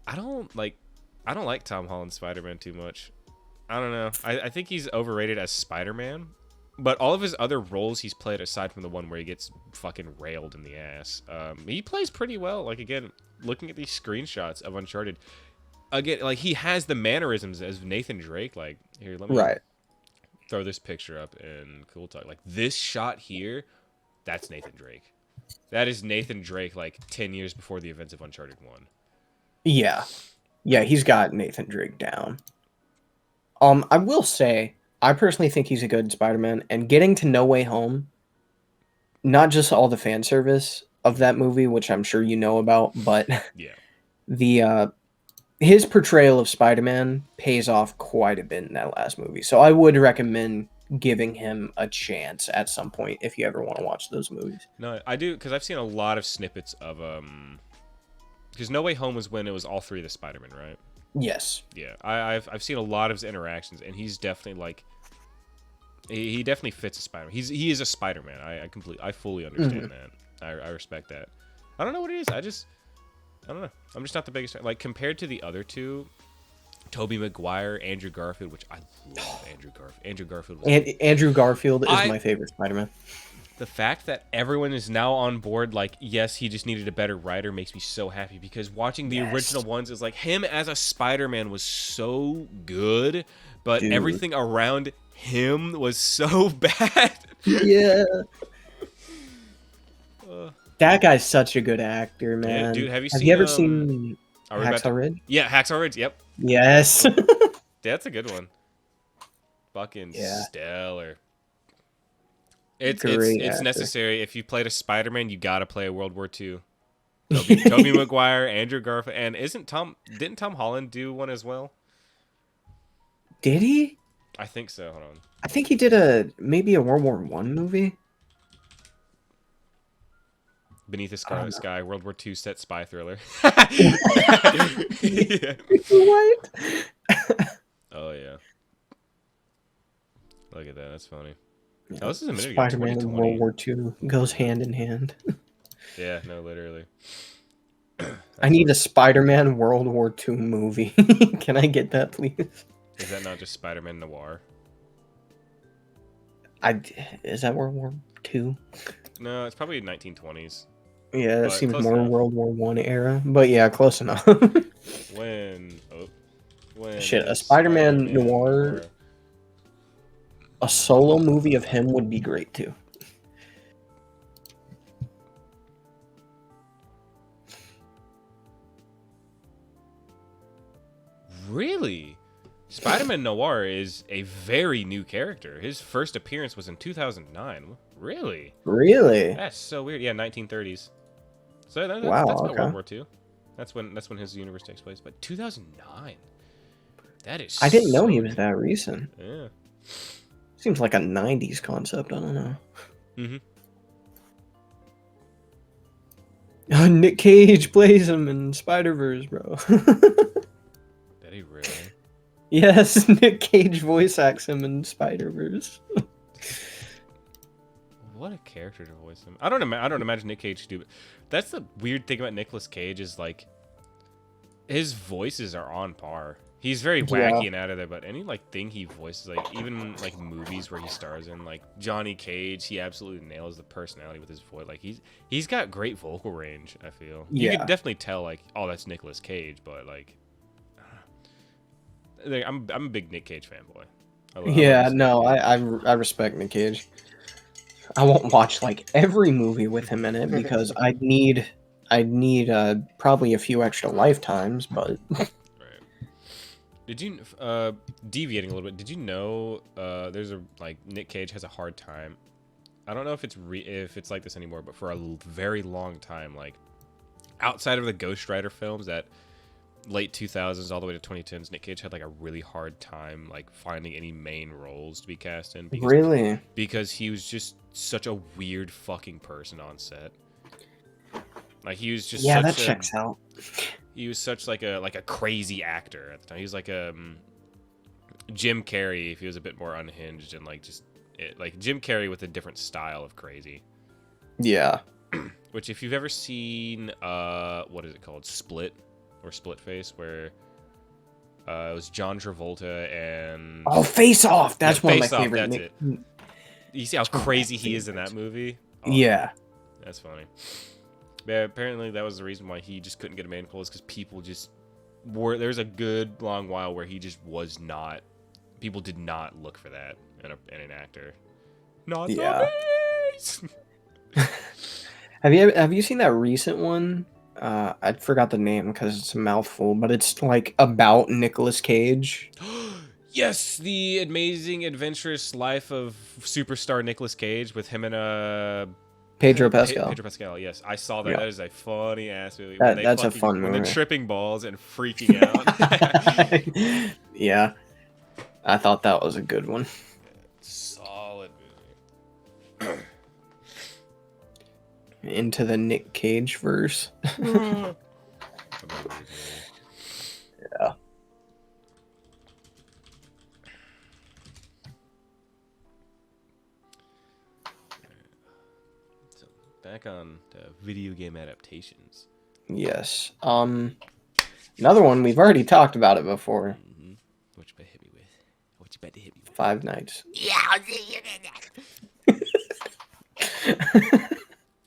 I don't like Tom Holland's Spider-Man too much. I don't know. I think he's overrated as Spider-Man, but all of his other roles he's played, aside from the one where he gets fucking railed in the ass, he plays pretty well. Like again, looking at these screenshots of Uncharted. Again, like he has the mannerisms as Nathan Drake. Like here, let me throw this picture up in Cool Talk. Like this shot here, that's Nathan Drake. That is Nathan Drake, like 10 years before the events of Uncharted 1. Yeah, he's got Nathan Drake down. I will say, I personally think he's a good Spider-Man, and getting to No Way Home, not just all the fan service of that movie, which I'm sure you know about, but yeah, his portrayal of Spider-Man pays off quite a bit in that last movie. So I would recommend giving him a chance at some point if you ever want to watch those movies. No, I do, because I've seen a lot of snippets of because No Way Home was when it was all three of the Spider-Man, right? Yes. Yeah, I've seen a lot of his interactions, and he's definitely like he definitely fits a Spider-Man. He is a Spider-Man. I fully understand that. I respect that. I don't know what it is. I don't know. I'm just not the biggest fan. Like, compared to the other two, Tobey Maguire, Andrew Garfield, which I love Andrew Garfield. Andrew Garfield is my favorite Spider-Man. The fact that everyone is now on board, like, yes, he just needed a better writer, makes me so happy. Because watching the original ones is like, him as a Spider-Man was so good, but everything around him was so bad. Yeah. That guy's such a good actor, man. Yeah, dude, have you ever seen Hacksaw Ridge? Yeah, Hacksaw Ridge, yep. Yes. That's a good one. Fucking stellar. It's necessary. If you played a Spider-Man, you gotta play a World War II. Tobey Maguire, Andrew Garfield, and didn't Tom Holland do one as well? Did he? I think so. Hold on. I think he did maybe a World War I movie. Beneath the Scarlet Sky, World War II set spy thriller. What? Oh yeah. Look at that. That's funny. Yeah. Oh, this is a minute ago. Spider-Man and World War II goes hand in hand. Yeah, no, literally. I need a Spider-Man World War II movie. Can I get that, please? Is that not just Spider-Man Noir? Is that World War II? No, it's probably 1920s. Yeah, that seems more World War I era. But yeah, close enough. When shit, a Spider-Man Noir. A solo movie of him would be great too. Really? Spider-Man Noir is a very new character. His first appearance was in 2009. Really? Really? That's so weird. Yeah, 1930s. So that's Wow. about Okay. World War II. That's when his universe takes place. But 2009. That is. I didn't know he so was that recent. Yeah. Seems like a '90s concept. I don't know. Nick Cage plays him in Spider-Verse, bro. Did he really? Yes, Nick Cage voice acts him in Spider-Verse. What a character to voice him. I don't imagine Nick Cage to do it. That's the weird thing about Nicolas Cage is like his voices are on par. He's very wacky and out of there, but any like thing he voices, like even like movies where he stars in, like Johnny Cage, he absolutely nails the personality with his voice. Like he's got great vocal range. I feel you can definitely tell like, oh, that's Nicolas Cage, but like I'm a big Nick Cage fanboy. I respect Nick Cage. I won't watch like every movie with him in it because I'd need probably a few extra lifetimes, but right. Did you deviating a little bit? Did you know there's a like Nick Cage has a hard time. I don't know if it's like this anymore, but for a very long time, like outside of the Ghost Rider films that late 2000s all the way to 2010s, Nick Cage had like a really hard time like finding any main roles to be cast in because he was just such a weird fucking person on set. Like he was just checks out. He was such like a crazy actor at the time. He was like Jim Carrey if he was a bit more unhinged and like like Jim Carrey with a different style of crazy. Yeah. Which if you've ever seen what is it called? Split or Split Face, where it was John Travolta and Face Off. That's one of my favorite. That's it. You see how crazy he is in that movie? Oh, yeah. That's funny. Yeah, apparently that was the reason why he just couldn't get a main role, is because people just were. There's a good long while where he just was not. People did not look for that in an actor. Not the face. Have you seen that recent one? I forgot the name because it's a mouthful, but it's like about Nicolas Cage. Yes, the amazing adventurous life of superstar Nicolas Cage with him and Pedro Pascal. Pedro Pascal, yes. I saw that. Yeah. That is a funny ass movie. That's a fun movie. When they're tripping balls and freaking out. Yeah. I thought that was a good one. Solid movie. Into the Nick Cage verse. Yeah. Back on to video game adaptations. Yes. Another one, we've already talked about it before. Mm-hmm. What you better hit me with? What you better hit me with? Five Nights. Yeah,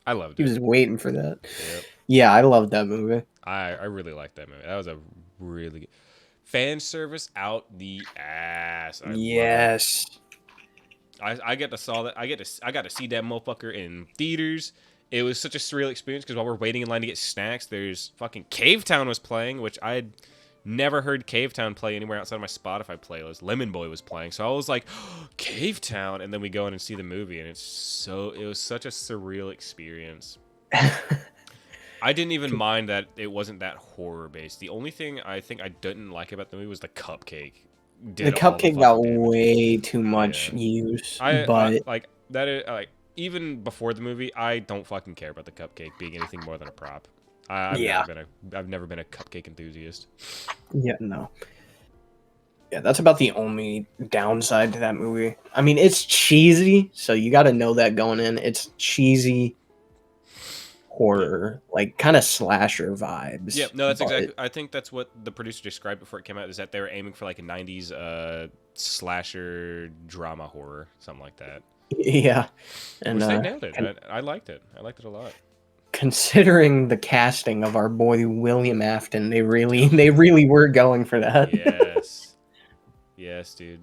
I loved it. He was waiting for that. Yep. Yeah, I loved that movie. I really liked that movie. That was a really good fan service out the ass. Yes. I got to see that motherfucker in theaters. It was such a surreal experience because while we're waiting in line to get snacks, there's fucking Cave Town was playing, which I'd never heard Cave Town play anywhere outside of my Spotify playlist. Lemon Boy was playing, so I was like, oh, Cave Town, and then we go in and see the movie, and it was such a surreal experience. I didn't even mind that it wasn't that horror based. The only thing I think I didn't like about the movie was the cupcake. The cupcake got way too much use, but like that is like. Even before the movie, I don't fucking care about the cupcake being anything more than a prop. I've never been a cupcake enthusiast. Yeah, no. Yeah, that's about the only downside to that movie. I mean, it's cheesy, so you got to know that going in. It's cheesy horror, like kind of slasher vibes. Yeah, no, that's exactly. I think that's what the producer described before it came out. Is that they were aiming for like a '90s slasher drama horror, something like that. Yeah, and they nailed it. I liked it. I liked it a lot. Considering the casting of our boy William Afton, they really were going for that. Yes, yes, dude.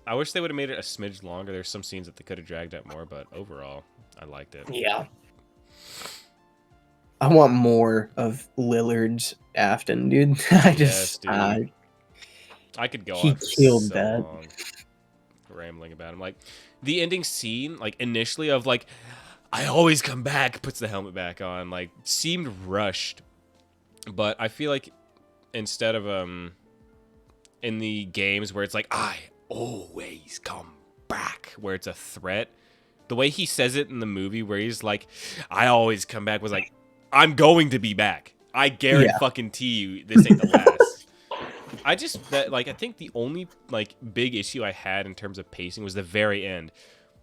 I wish they would have made it a smidge longer. There's some scenes that they could have dragged out more, but overall, I liked it. Yeah. I want more of Lillard's Afton, dude. Dude. I could go he on for killed so that. long rambling about him. Like, the ending scene, like, initially of, like, I always come back, puts the helmet back on, like, seemed rushed. But I feel like instead of, in the games where it's like, I always come back, where it's a threat, the way he says it in the movie where he's like, I always come back, was like, I'm going to be back. I guarantee you this ain't the last. I think the only, like, big issue I had in terms of pacing was the very end.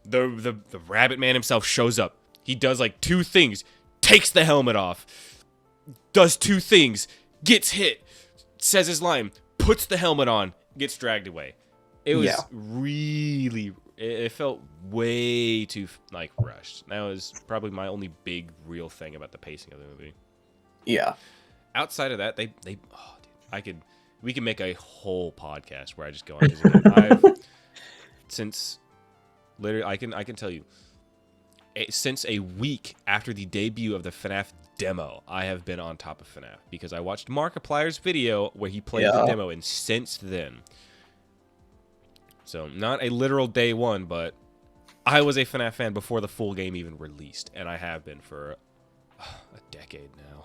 The rabbit man himself shows up. He does, like, 2 things. Takes the helmet off. Does 2 things. Gets hit. Says his line. Puts the helmet on. Gets dragged away. It was really... It felt way too, like, rushed. That was probably my only big, real thing about the pacing of the movie. Yeah. Outside of that, we can make a whole podcast where I just go on this again. Since literally, I can tell you, since a week after the debut of the FNAF demo, I have been on top of FNAF because I watched Markiplier's video where he played the demo, and since then, so not a literal day one, but I was a FNAF fan before the full game even released, and I have been for a decade now.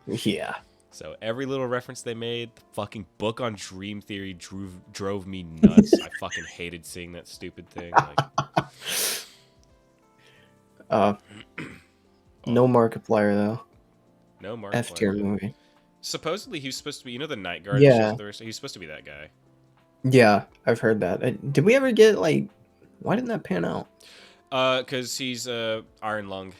Yeah. So every little reference they made, the fucking book on Dream Theory drove me nuts. I fucking hated seeing that stupid thing. Like, no Markiplier though. No Markiplier. F-tier movie. Supposedly he was supposed to be, the night guard. Yeah. He's supposed to be that guy. Yeah, I've heard that. Did we ever get, like, why didn't that pan out? Because he's Iron Lung.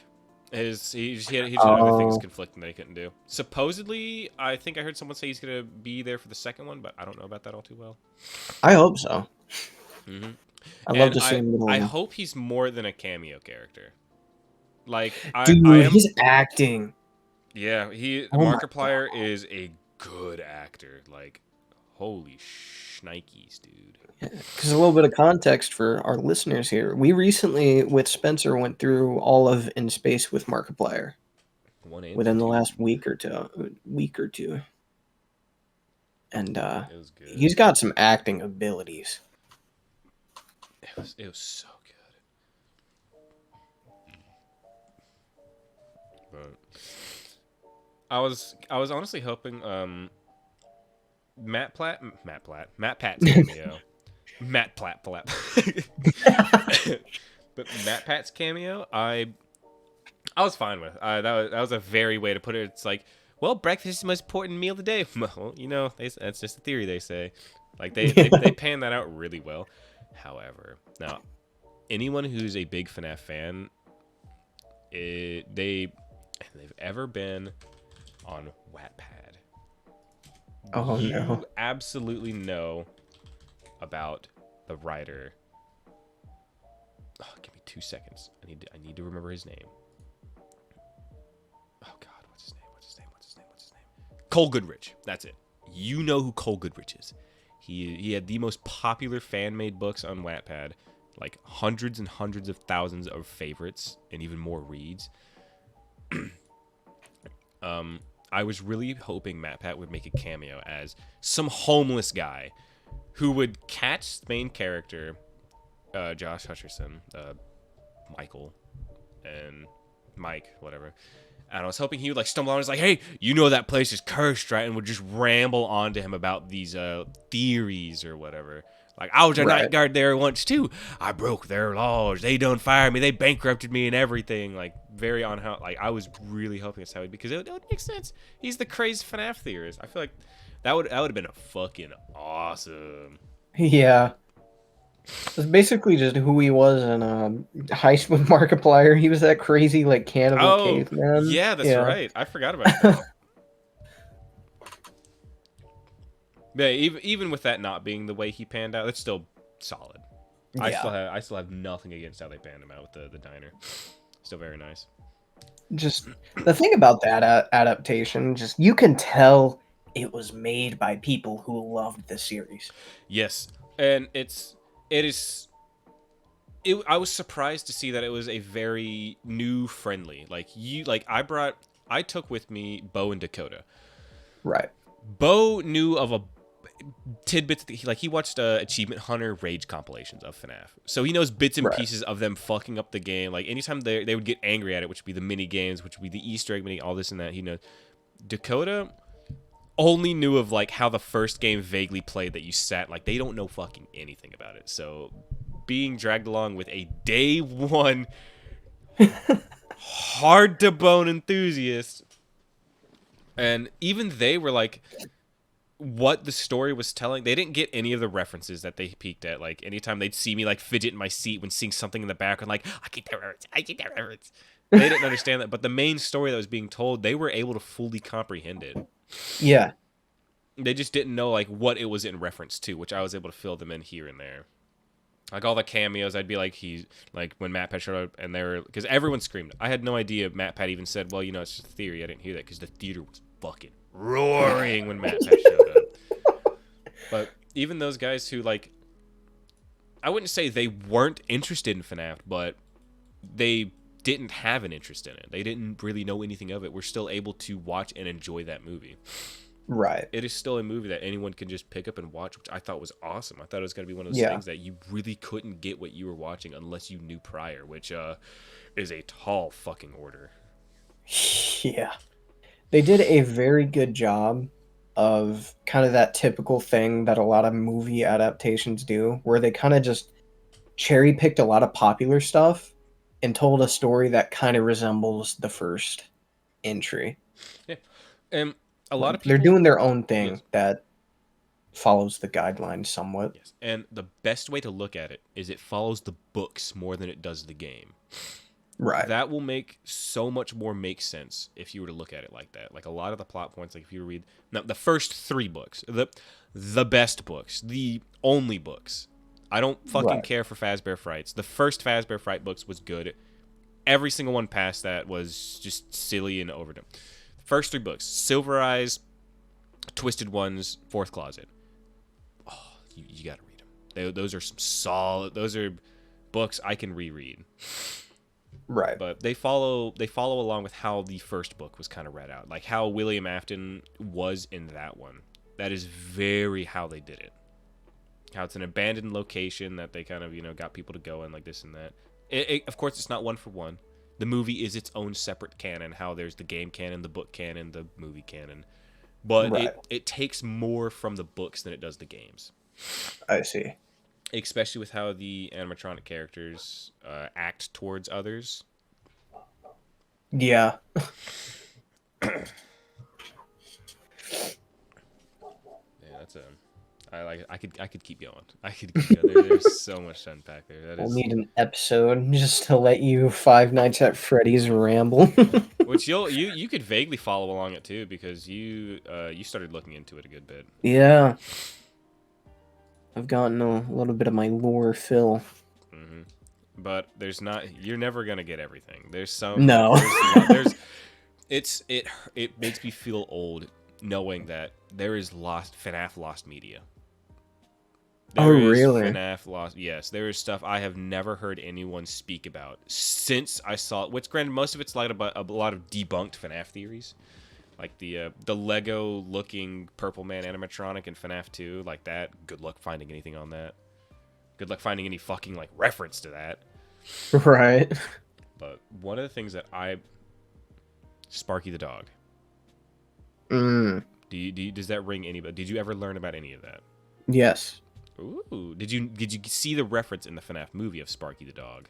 He had other things conflicting that he couldn't do. Supposedly, I think I heard someone say he's gonna be there for the second one, but I don't know about that all too well. I hope so. Mm-hmm. I'd love to see him. I hope he's more than a cameo character. Like, he's acting. Yeah, Markiplier is a good actor. Like, holy shnikes, dude. Because a little bit of context for our listeners here. We recently, with Spencer, went through all of In Space with Markiplier within the last week or two. And it was good. He's got some acting abilities. It was so good. But I was honestly hoping Matt Pat's cameo. Matt Platt. But Matt Pat's cameo, I was fine with. That was a very way to put it. It's like, well, breakfast is the most important meal of the day. Well, that's just a theory they say. Like they pan that out really well. However, now anyone who's a big FNAF fan, they've ever been on Wattpad, you absolutely know about the writer. Oh, give me 2 seconds. I need to remember his name. Oh God, what's his name? Cole Goodrich. That's it. You know who Cole Goodrich is. He had the most popular fan-made books on Wattpad, like hundreds and hundreds of thousands of favorites and even more reads. I was really hoping Matt Pat would make a cameo as some homeless guy who would catch the main character, Josh Hutcherson, Michael, and Mike, whatever. And I was hoping he would like stumble on and was like, hey, you know that place is cursed, right? And would just ramble on to him about these theories or whatever. Like, I was a night guard there once, too. I broke their laws. They done fired me. They bankrupted me and everything. Like, very on how... Like, I was really hoping that's how it... Because it would make sense. He's the crazy FNAF theorist. I feel like that would have been a fucking awesome. Yeah. It's basically just who he was in Heist with Markiplier. He was that crazy, like, cannibal caveman. Yeah, that's right. I forgot about that. Yeah, even with that not being the way he panned out, it's still solid. Yeah. I still have nothing against how they panned him out with the diner. Still very nice. Just the thing about that adaptation, just you can tell it was made by people who loved the series. Yes, and it's it is. I was surprised to see that it was a very new friendly. I took with me Bo and Dakota. Right. Bo knew of a tidbits. He watched Achievement Hunter rage compilations of FNAF, so he knows bits and pieces of them fucking up the game. Like anytime they would get angry at it, which would be the mini games, which would be the Easter egg mini, all this and that. He knows. Dakota only knew of like how the first game vaguely played, that you sat like they don't know fucking anything about it. So being dragged along with a day one hard to bone enthusiast, and even they were like, what the story was telling, they didn't get any of the references that they peeked at. Like anytime they'd see me like fidget in my seat when seeing something in the background, like I get that reference. They didn't understand that, but the main story that was being told, they were able to fully comprehend it. Yeah. They just didn't know like what it was in reference to, which I was able to fill them in here and there. Like all the cameos, I'd be like, he's like when MatPat showed up, and they were, because everyone screamed. I had no idea MatPat even said, well, it's just a theory. I didn't hear that because the theater was fucking roaring when MatPat showed up. But even those guys who like, I wouldn't say they weren't interested in FNAF, but they didn't have an interest in it. They didn't really know anything of it. We're still able to watch and enjoy that movie. Right. It is still a movie that anyone can just pick up and watch, which I thought was awesome. I thought it was going to be one of those things that you really couldn't get what you were watching unless you knew prior, which is a tall fucking order. Yeah. They did a very good job of kind of that typical thing that a lot of movie adaptations do, where they kind of just cherry picked a lot of popular stuff and told a story that kind of resembles the first entry. Yeah. And a lot of people, they're doing their own thing that follows the guidelines somewhat. Yes. And the best way to look at it is it follows the books more than it does the game. Right. That will make so much more make sense if you were to look at it like that. Like a lot of the plot points, like if you read the first 3 books, the best books, the only books. I don't fucking care for Fazbear Frights. The first Fazbear Fright books was good. Every single one past that was just silly and overdone. First 3 books: Silver Eyes, Twisted Ones, Fourth Closet. Oh, you gotta read them. Those are some solid. Those are books I can reread. Right. But they follow along with how the first book was kind of read out, like how William Afton was in that one. That is very how they did it. How it's an abandoned location that they kind of got people to go in, like this and that. Of course, it's not one for one. The movie is its own separate canon. How there's the game canon, the book canon, the movie canon. But it takes more from the books than it does the games. I see. Especially with how the animatronic characters act towards others. Yeah. Yeah, that's I could keep going. I could keep going. There's so much to unpack there. We'll need an episode just to let you Five Nights at Freddy's ramble. Which you could vaguely follow along it too, because you started looking into it a good bit. Yeah. I've gotten a little bit of my lore fill. Mm-hmm. But you're never gonna get everything. There's some. No. It makes me feel old knowing that there is FNAF lost media. Really? FNAF lost. Yes, there is stuff I have never heard anyone speak about since I saw it. Which, granted, most of it's like a lot of debunked FNAF theories, like the Lego looking Purple Man animatronic in FNAF 2, like that. Good luck finding anything on that. Good luck finding any fucking like reference to that. Right. But one of the things that Sparky the dog. Does that ring anybody? Did you ever learn about any of that? Yes. Ooh, did you see the reference in the FNAF movie of Sparky the dog?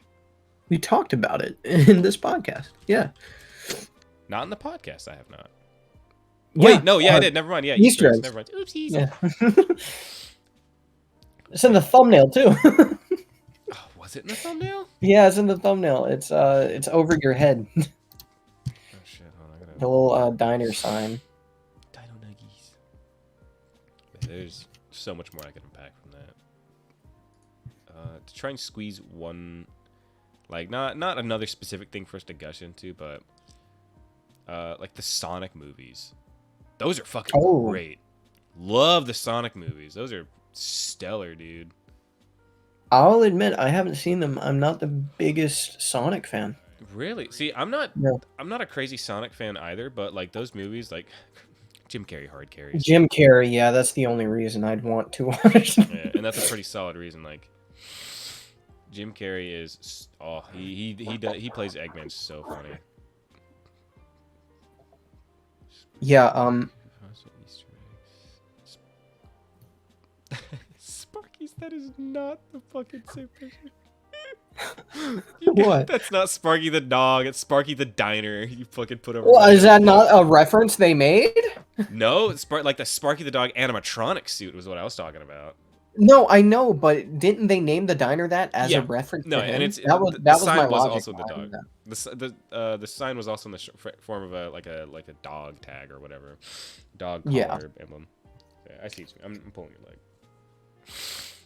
We talked about it in this podcast. Yeah. Not in the podcast. I have not. Yeah, wait, no, yeah, I did. Never mind. Yeah, Easter eggs. Never mind. Oopsies. Yeah. It's in the thumbnail too. Oh, was it in the thumbnail? Yeah, it's in the thumbnail. It's over your head. Oh shit! Hold on, I gotta... The little diner sign. Dino Nuggies. There's so much more I could unpack from that. To try and squeeze one, like not another specific thing for us to gush into, but like the Sonic movies. Those are fucking great. Love the Sonic movies. Those are stellar, dude. I'll admit I haven't seen them. I'm not the biggest Sonic fan. Really? See, I'm not. No. I'm not a crazy Sonic fan either. But like those movies, like Jim Carrey hard carries. Jim Carrey, yeah, that's the only reason I'd want to watch. Yeah, and that's a pretty solid reason. Like Jim Carrey is. Oh, he plays Eggman so funny. Yeah. Sparky's. That is not the fucking same picture. What? That's not Sparky the dog. It's Sparky the diner. You fucking put over. Well, is that not a reference they made? No, like the Sparky the dog animatronic suit was what I was talking about. No, I know, but didn't they name the diner that as a reference No, to him? and it's that was the my sign was logic also the behind dog. that. The sign was also in the form of a dog tag or whatever, dog Yeah. collar emblem. Yeah, I see. I'm pulling your leg.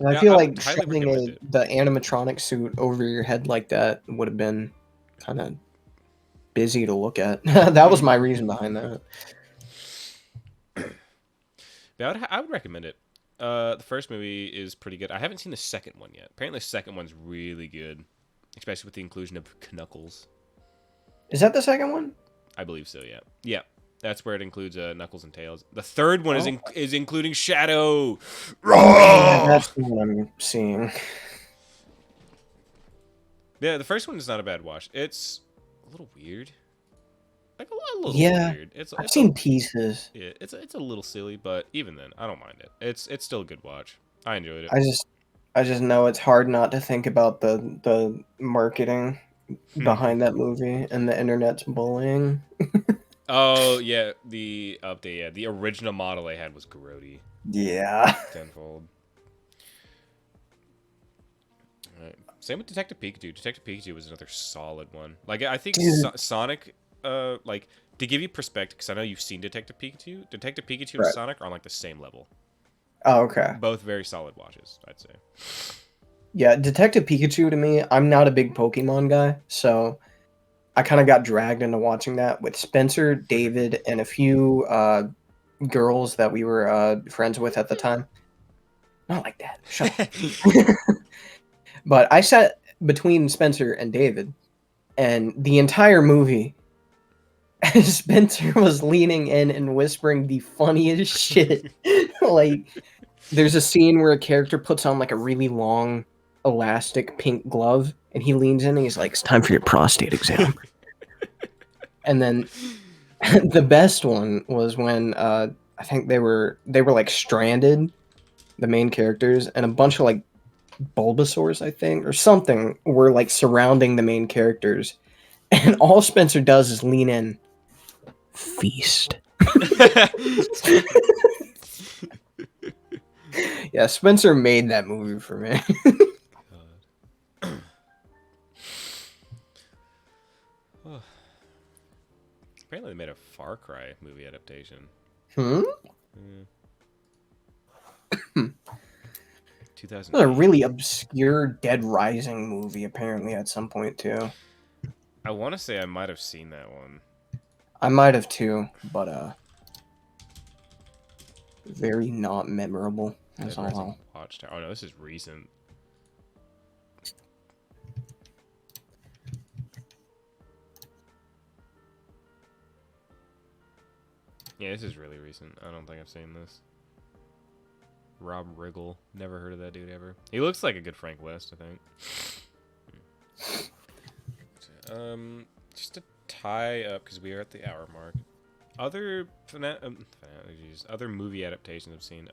And I Yeah, feel I like would highly shoving recommend it. the animatronic suit over your head like that would have been kind of busy to look at. That was my reason behind that. Yeah, I would recommend it. The first movie is pretty good. I haven't seen the second one yet. Apparently, the second one's really good, especially with the inclusion of Knuckles. Is that the second one? I believe so. Yeah, yeah. That's where it includes Knuckles and Tails. The third one is including Shadow. Yeah, that's what I'm seeing. Yeah, the first one is not a bad watch. It's a little weird. Like a little weird. I've seen pieces. Yeah, it's a little silly, but even then, I don't mind it. It's still a good watch. I enjoyed it. I just know it's hard not to think about the marketing behind that movie and the internet's bullying. Oh yeah, the update. Yeah, the original model they had was grody. Yeah. Tenfold. All right. Same with Detective Pikachu. Detective Pikachu was another solid one. Like I think Sonic, like to give you perspective, because I know you've seen Detective Pikachu. Detective Pikachu and Sonic are on like the same level. Oh, okay. Both very solid watches, I'd say. Yeah, Detective Pikachu to me, I'm not a big Pokemon guy, so I kind of got dragged into watching that with Spencer, David, and a few girls that we were friends with at the time. Not like that. Shut up. But I sat between Spencer and David, and the entire movie, Spencer was leaning in and whispering the funniest shit. Like, there's a scene where a character puts on like a really long, elastic pink glove, and he leans in and he's like, "It's time for your prostate exam." And then the best one was when I think they were like stranded, the main characters, and a bunch of like Bulbasaurs, I think, or something, were like surrounding the main characters, and all Spencer does is lean in, feast. Yeah, Spencer made that movie for me. Apparently, they made a Far Cry movie adaptation. Hmm. 2000. A really obscure Dead Rising movie, apparently, at some point too. I want to say I might have seen that one. I might have too, but very not memorable. That's all. Watchtower. Oh no, this is recent. Yeah, this is really recent. I don't think I've seen this. Rob Riggle. Never heard of that dude ever. He looks like a good Frank West, I think. Just to tie up, because we are at the hour mark. Other other movie adaptations I've seen.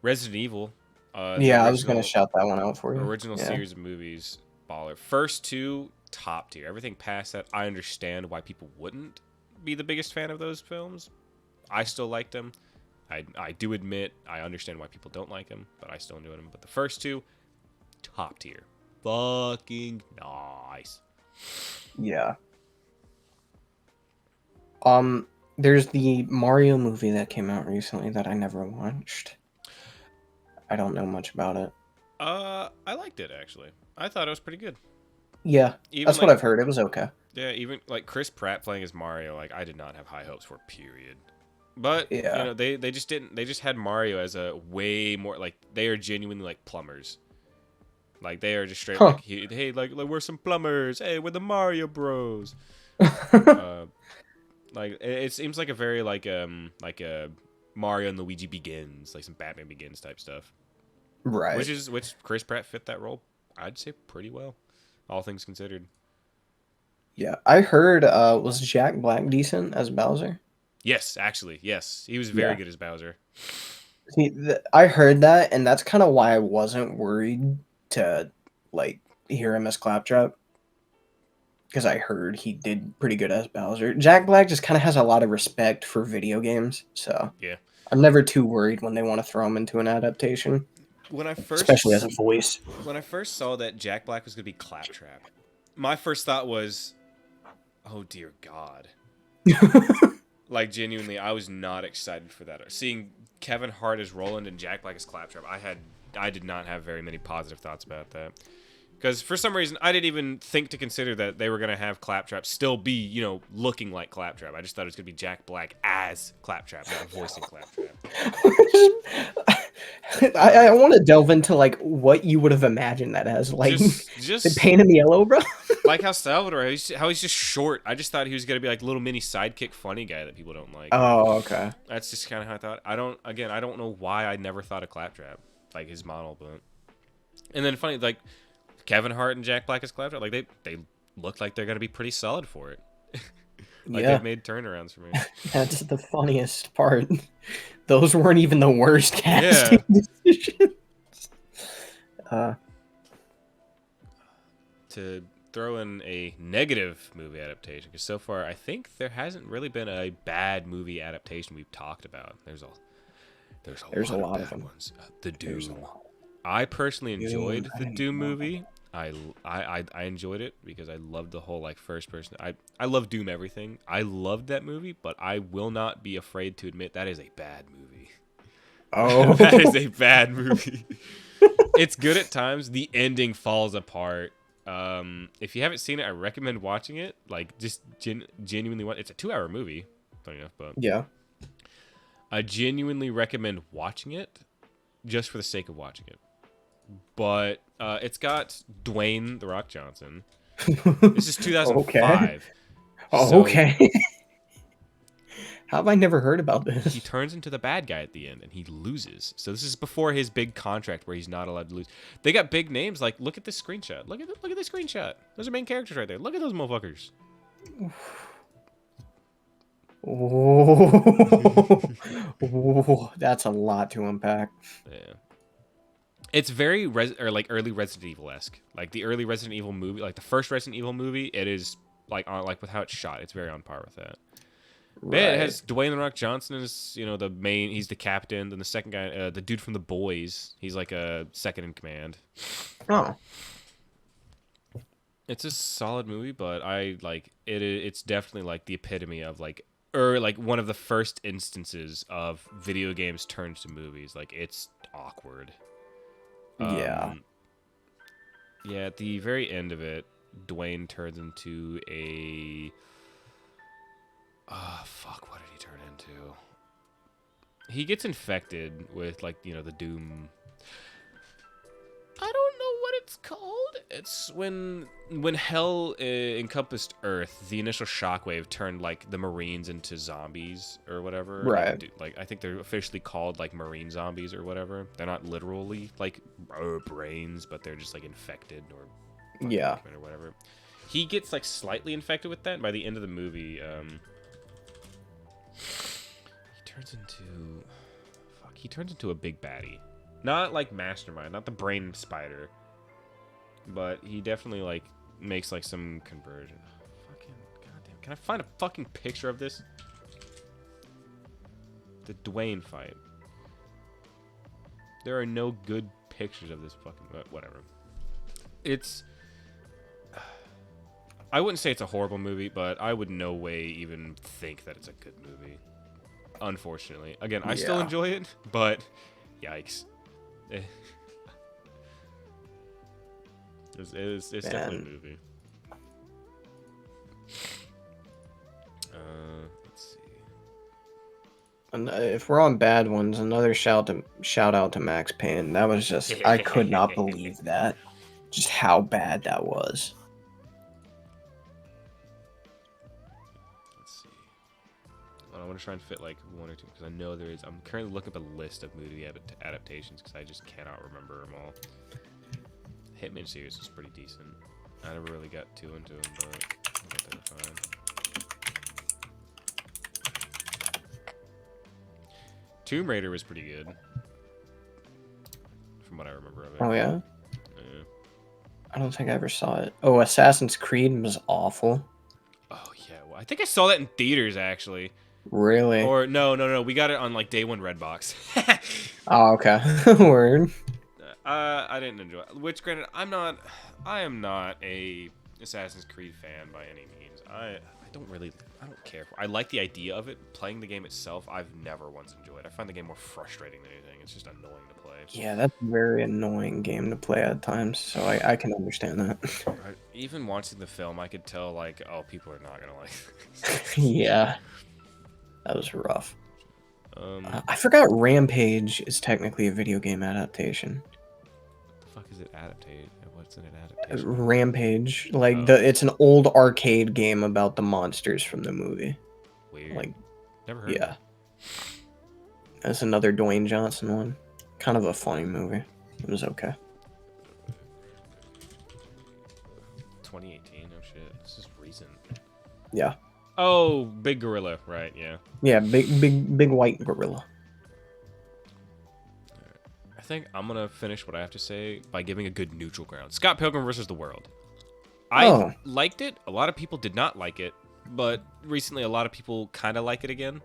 Resident Evil. Yeah, I was gonna shout that one out for you. Original series of movies, baller. First two, top tier. Everything past that, I understand why people wouldn't be the biggest fan of those films. I still like them. I do admit I understand why people don't like them, but I still enjoy them. But the first two, top tier. Fucking nice. Yeah. There's the Mario movie that came out recently that I never watched. I don't know much about it. I liked it actually. I thought it was pretty good. Yeah, that's what I've heard. It was okay. Yeah, even like Chris Pratt playing as Mario, like I did not have high hopes for. Period. But Yeah. they just didn't. They just had Mario as a way more like they are genuinely like plumbers. Like they are just straight Huh. like hey like we're some plumbers. Hey, we're the Mario Bros. Like it seems like a very like a Mario and Luigi Begins, like some Batman Begins type stuff. Right. Which Chris Pratt fit that role, I'd say pretty well, all things considered. Yeah. I heard was Jack Black decent as Bowser? Yes, actually, yes, he was very Yeah. good as Bowser. See, I heard that, and that's kind of why I wasn't worried to like hear him as Claptrap, because I heard he did pretty good as Bowser. Jack Black just kind of has a lot of respect for video games, so Yeah. I'm never too worried when they want to throw him into an adaptation, When I especially as first a voice. when I first saw that Jack Black was gonna be Claptrap, my first thought was, oh dear God. Like genuinely, I was not excited for that. Seeing Kevin Hart as Roland and Jack Black as Claptrap, I did not have very many positive thoughts about that. Because for some reason, I didn't even think to consider that they were gonna have Claptrap still be, looking like Claptrap. I just thought it was gonna be Jack Black as Claptrap, not voicing Claptrap. I want to delve into like what you would have imagined that as. Like, they Just paint him yellow, bro. like how Salvador, how he's just short. I just thought he was gonna be like little mini sidekick funny guy that people don't like. Oh, okay. That's just kind of how I thought. I don't know why I never thought of Claptrap, like his model, but. And then funny, like Kevin Hart and Jack Black as Claptrap, like they look like they're gonna be pretty solid for it. Like Yeah. they've made turnarounds for me. That's the funniest part. Those weren't even the worst casting decisions. To throw in a negative movie adaptation, because so far I think there hasn't really been a bad movie adaptation we've talked about. There's a lot of bad them. ones. The Doom. I personally enjoyed the Doom movie. I enjoyed it because I loved the whole like first person. I love Doom everything. I loved that movie, but I will not be afraid to admit that is a bad movie. Oh, That is a bad movie. It's good at times. The ending falls apart. If you haven't seen it, I recommend watching it. Like just genuinely watch. It's a 2-hour movie, funny enough, but yeah. I genuinely recommend watching it just for the sake of watching it. But it's got Dwayne The Rock Johnson. This is 2005. Okay. Oh, so okay. How have I never heard about this? he turns into the bad guy at the end, and he loses. So this is before his big contract where he's not allowed to lose. They got big names. Like, look at this screenshot. Look at this screenshot. Those are main characters right there. Look at those motherfuckers. Oh, that's a lot to unpack. Yeah. It's very early Resident Evil-esque. Like the early Resident Evil movie, like the first Resident Evil movie, it is like with how it's shot. It's very on par with that. Right. Yeah, it has Dwayne The Rock Johnson as the main. He's the captain. Then the second guy, the dude from The Boys, he's like a second in command. Oh. It's a solid movie, but I like it. It's definitely like the epitome of like one of the first instances of video games turned to movies. Like it's awkward. Yeah. Yeah, at the very end of it, Dwayne turns into a... fuck, what did he turn into? He gets infected with, like, the Doom... I don't know what it's called. It's when hell encompassed Earth, the initial shockwave turned like the Marines into zombies or whatever. Right. Like I think they're officially called like Marine zombies or whatever. They're not literally like brains, but they're just like infected or or whatever. He gets like slightly infected with that. And by the end of the movie, he turns into a big baddie. Not like Mastermind, not the brain spider. But he definitely like makes like some conversion. Fucking goddamn. Can I find a fucking picture of this? The Dwayne fight. There are no good pictures of this fucking whatever. It's I wouldn't say it's a horrible movie, but I would no way even think that it's a good movie. Unfortunately. Again, I still enjoy it, but yikes. It's definitely a movie. Let's see. And if we're on bad ones, another shout out to Max Payne. That was just, I could not believe that. Just how bad that was. Let's see. I want to try and fit like one or two because I know there is. I'm currently looking up a list of movie adaptations because I just cannot remember them all. Hitman series was pretty decent. I never really got too into them, but I thought they were fine. Tomb Raider was pretty good, from what I remember of it. Oh yeah? Yeah. I don't think I ever saw it. Oh, Assassin's Creed was awful. Oh yeah, well, I think I saw that in theaters actually. Really? Or no, we got it on like day one Redbox. Oh, okay. Word. I didn't enjoy it. Which, granted, I am not a Assassin's Creed fan by any means. I don't care. I like the idea of it. Playing the game itself, I've never once enjoyed. I find the game more frustrating than anything. It's just annoying to play. Yeah, that's a very annoying game to play at times, so I can understand that. Even watching the film, I could tell, like, oh, people are not gonna like this. Yeah. That was rough. I forgot Rampage is technically a video game adaptation. What the fuck is it adaptate? What's an adaptation? Rampage, like it's an old arcade game about the monsters from the movie. Weird. Like, never heard. Yeah. That's another Dwayne Johnson one. Kind of a funny movie. It was okay. 2018. Oh shit, this is recent. Yeah. Oh, big gorilla, right? Yeah. Yeah, big white gorilla. I think I'm gonna finish what I have to say by giving a good neutral ground. Scott Pilgrim versus the World. I liked it. A lot of people did not like it, but recently a lot of people kind of like it again.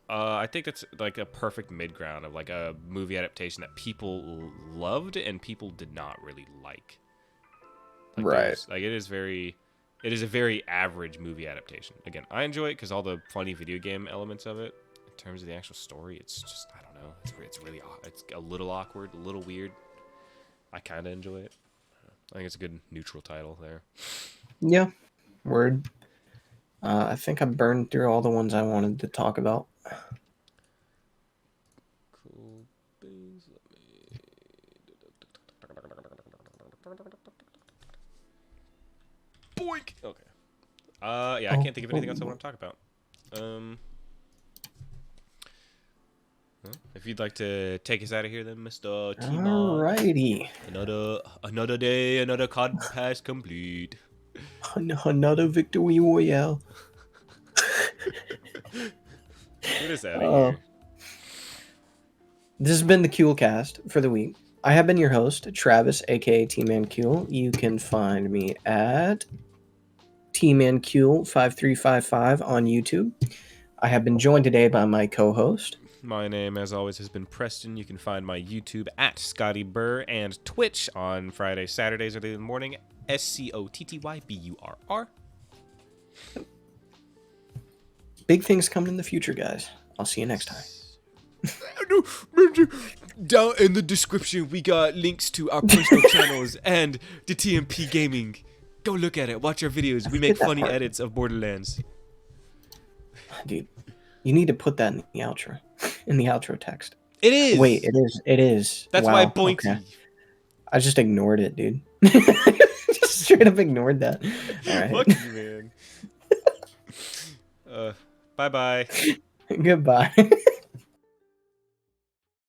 I think that's like a perfect mid ground of like a movie adaptation that people loved and people did not really like. Like, right. It is a very average movie adaptation. Again, I enjoy it because all the funny video game elements of it. In terms of the actual story, it's just, I don't know. It's a little awkward, a little weird. I kind of enjoy it. I think it's a good neutral title there. Yeah, word. I think I burned through all the ones I wanted to talk about. Cool things. Boink. Okay. Yeah, I can't think of anything else I want to talk about. If you'd like to take us out of here, then, Mr. T-Mon. Alrighty. Another day, another card pass complete. Another victory royale. Get us out of here. This has been the Kewlcast for the week. I have been your host, Travis, aka T-Man Kewl. You can find me at T-Man Kewl 5355 on YouTube. I have been joined today by my co-host. My name, as always, has been Preston. You can find my YouTube at Scotty Burr and Twitch on Fridays, Saturdays, early in the morning, SCOTTYBURR. Big things coming in the future, guys. I'll see you next time. Down in the description, we got links to our personal channels and the TMP Gaming. Go look at it. Watch our videos. We make funny edits of Borderlands. Dude, you need to put that in the outro. In the outro text. It is. Wait, it is. It is. That's why I boinked you. I just ignored it, dude. Just straight up ignored that. All right. Fuck you, man. Bye-bye. Goodbye.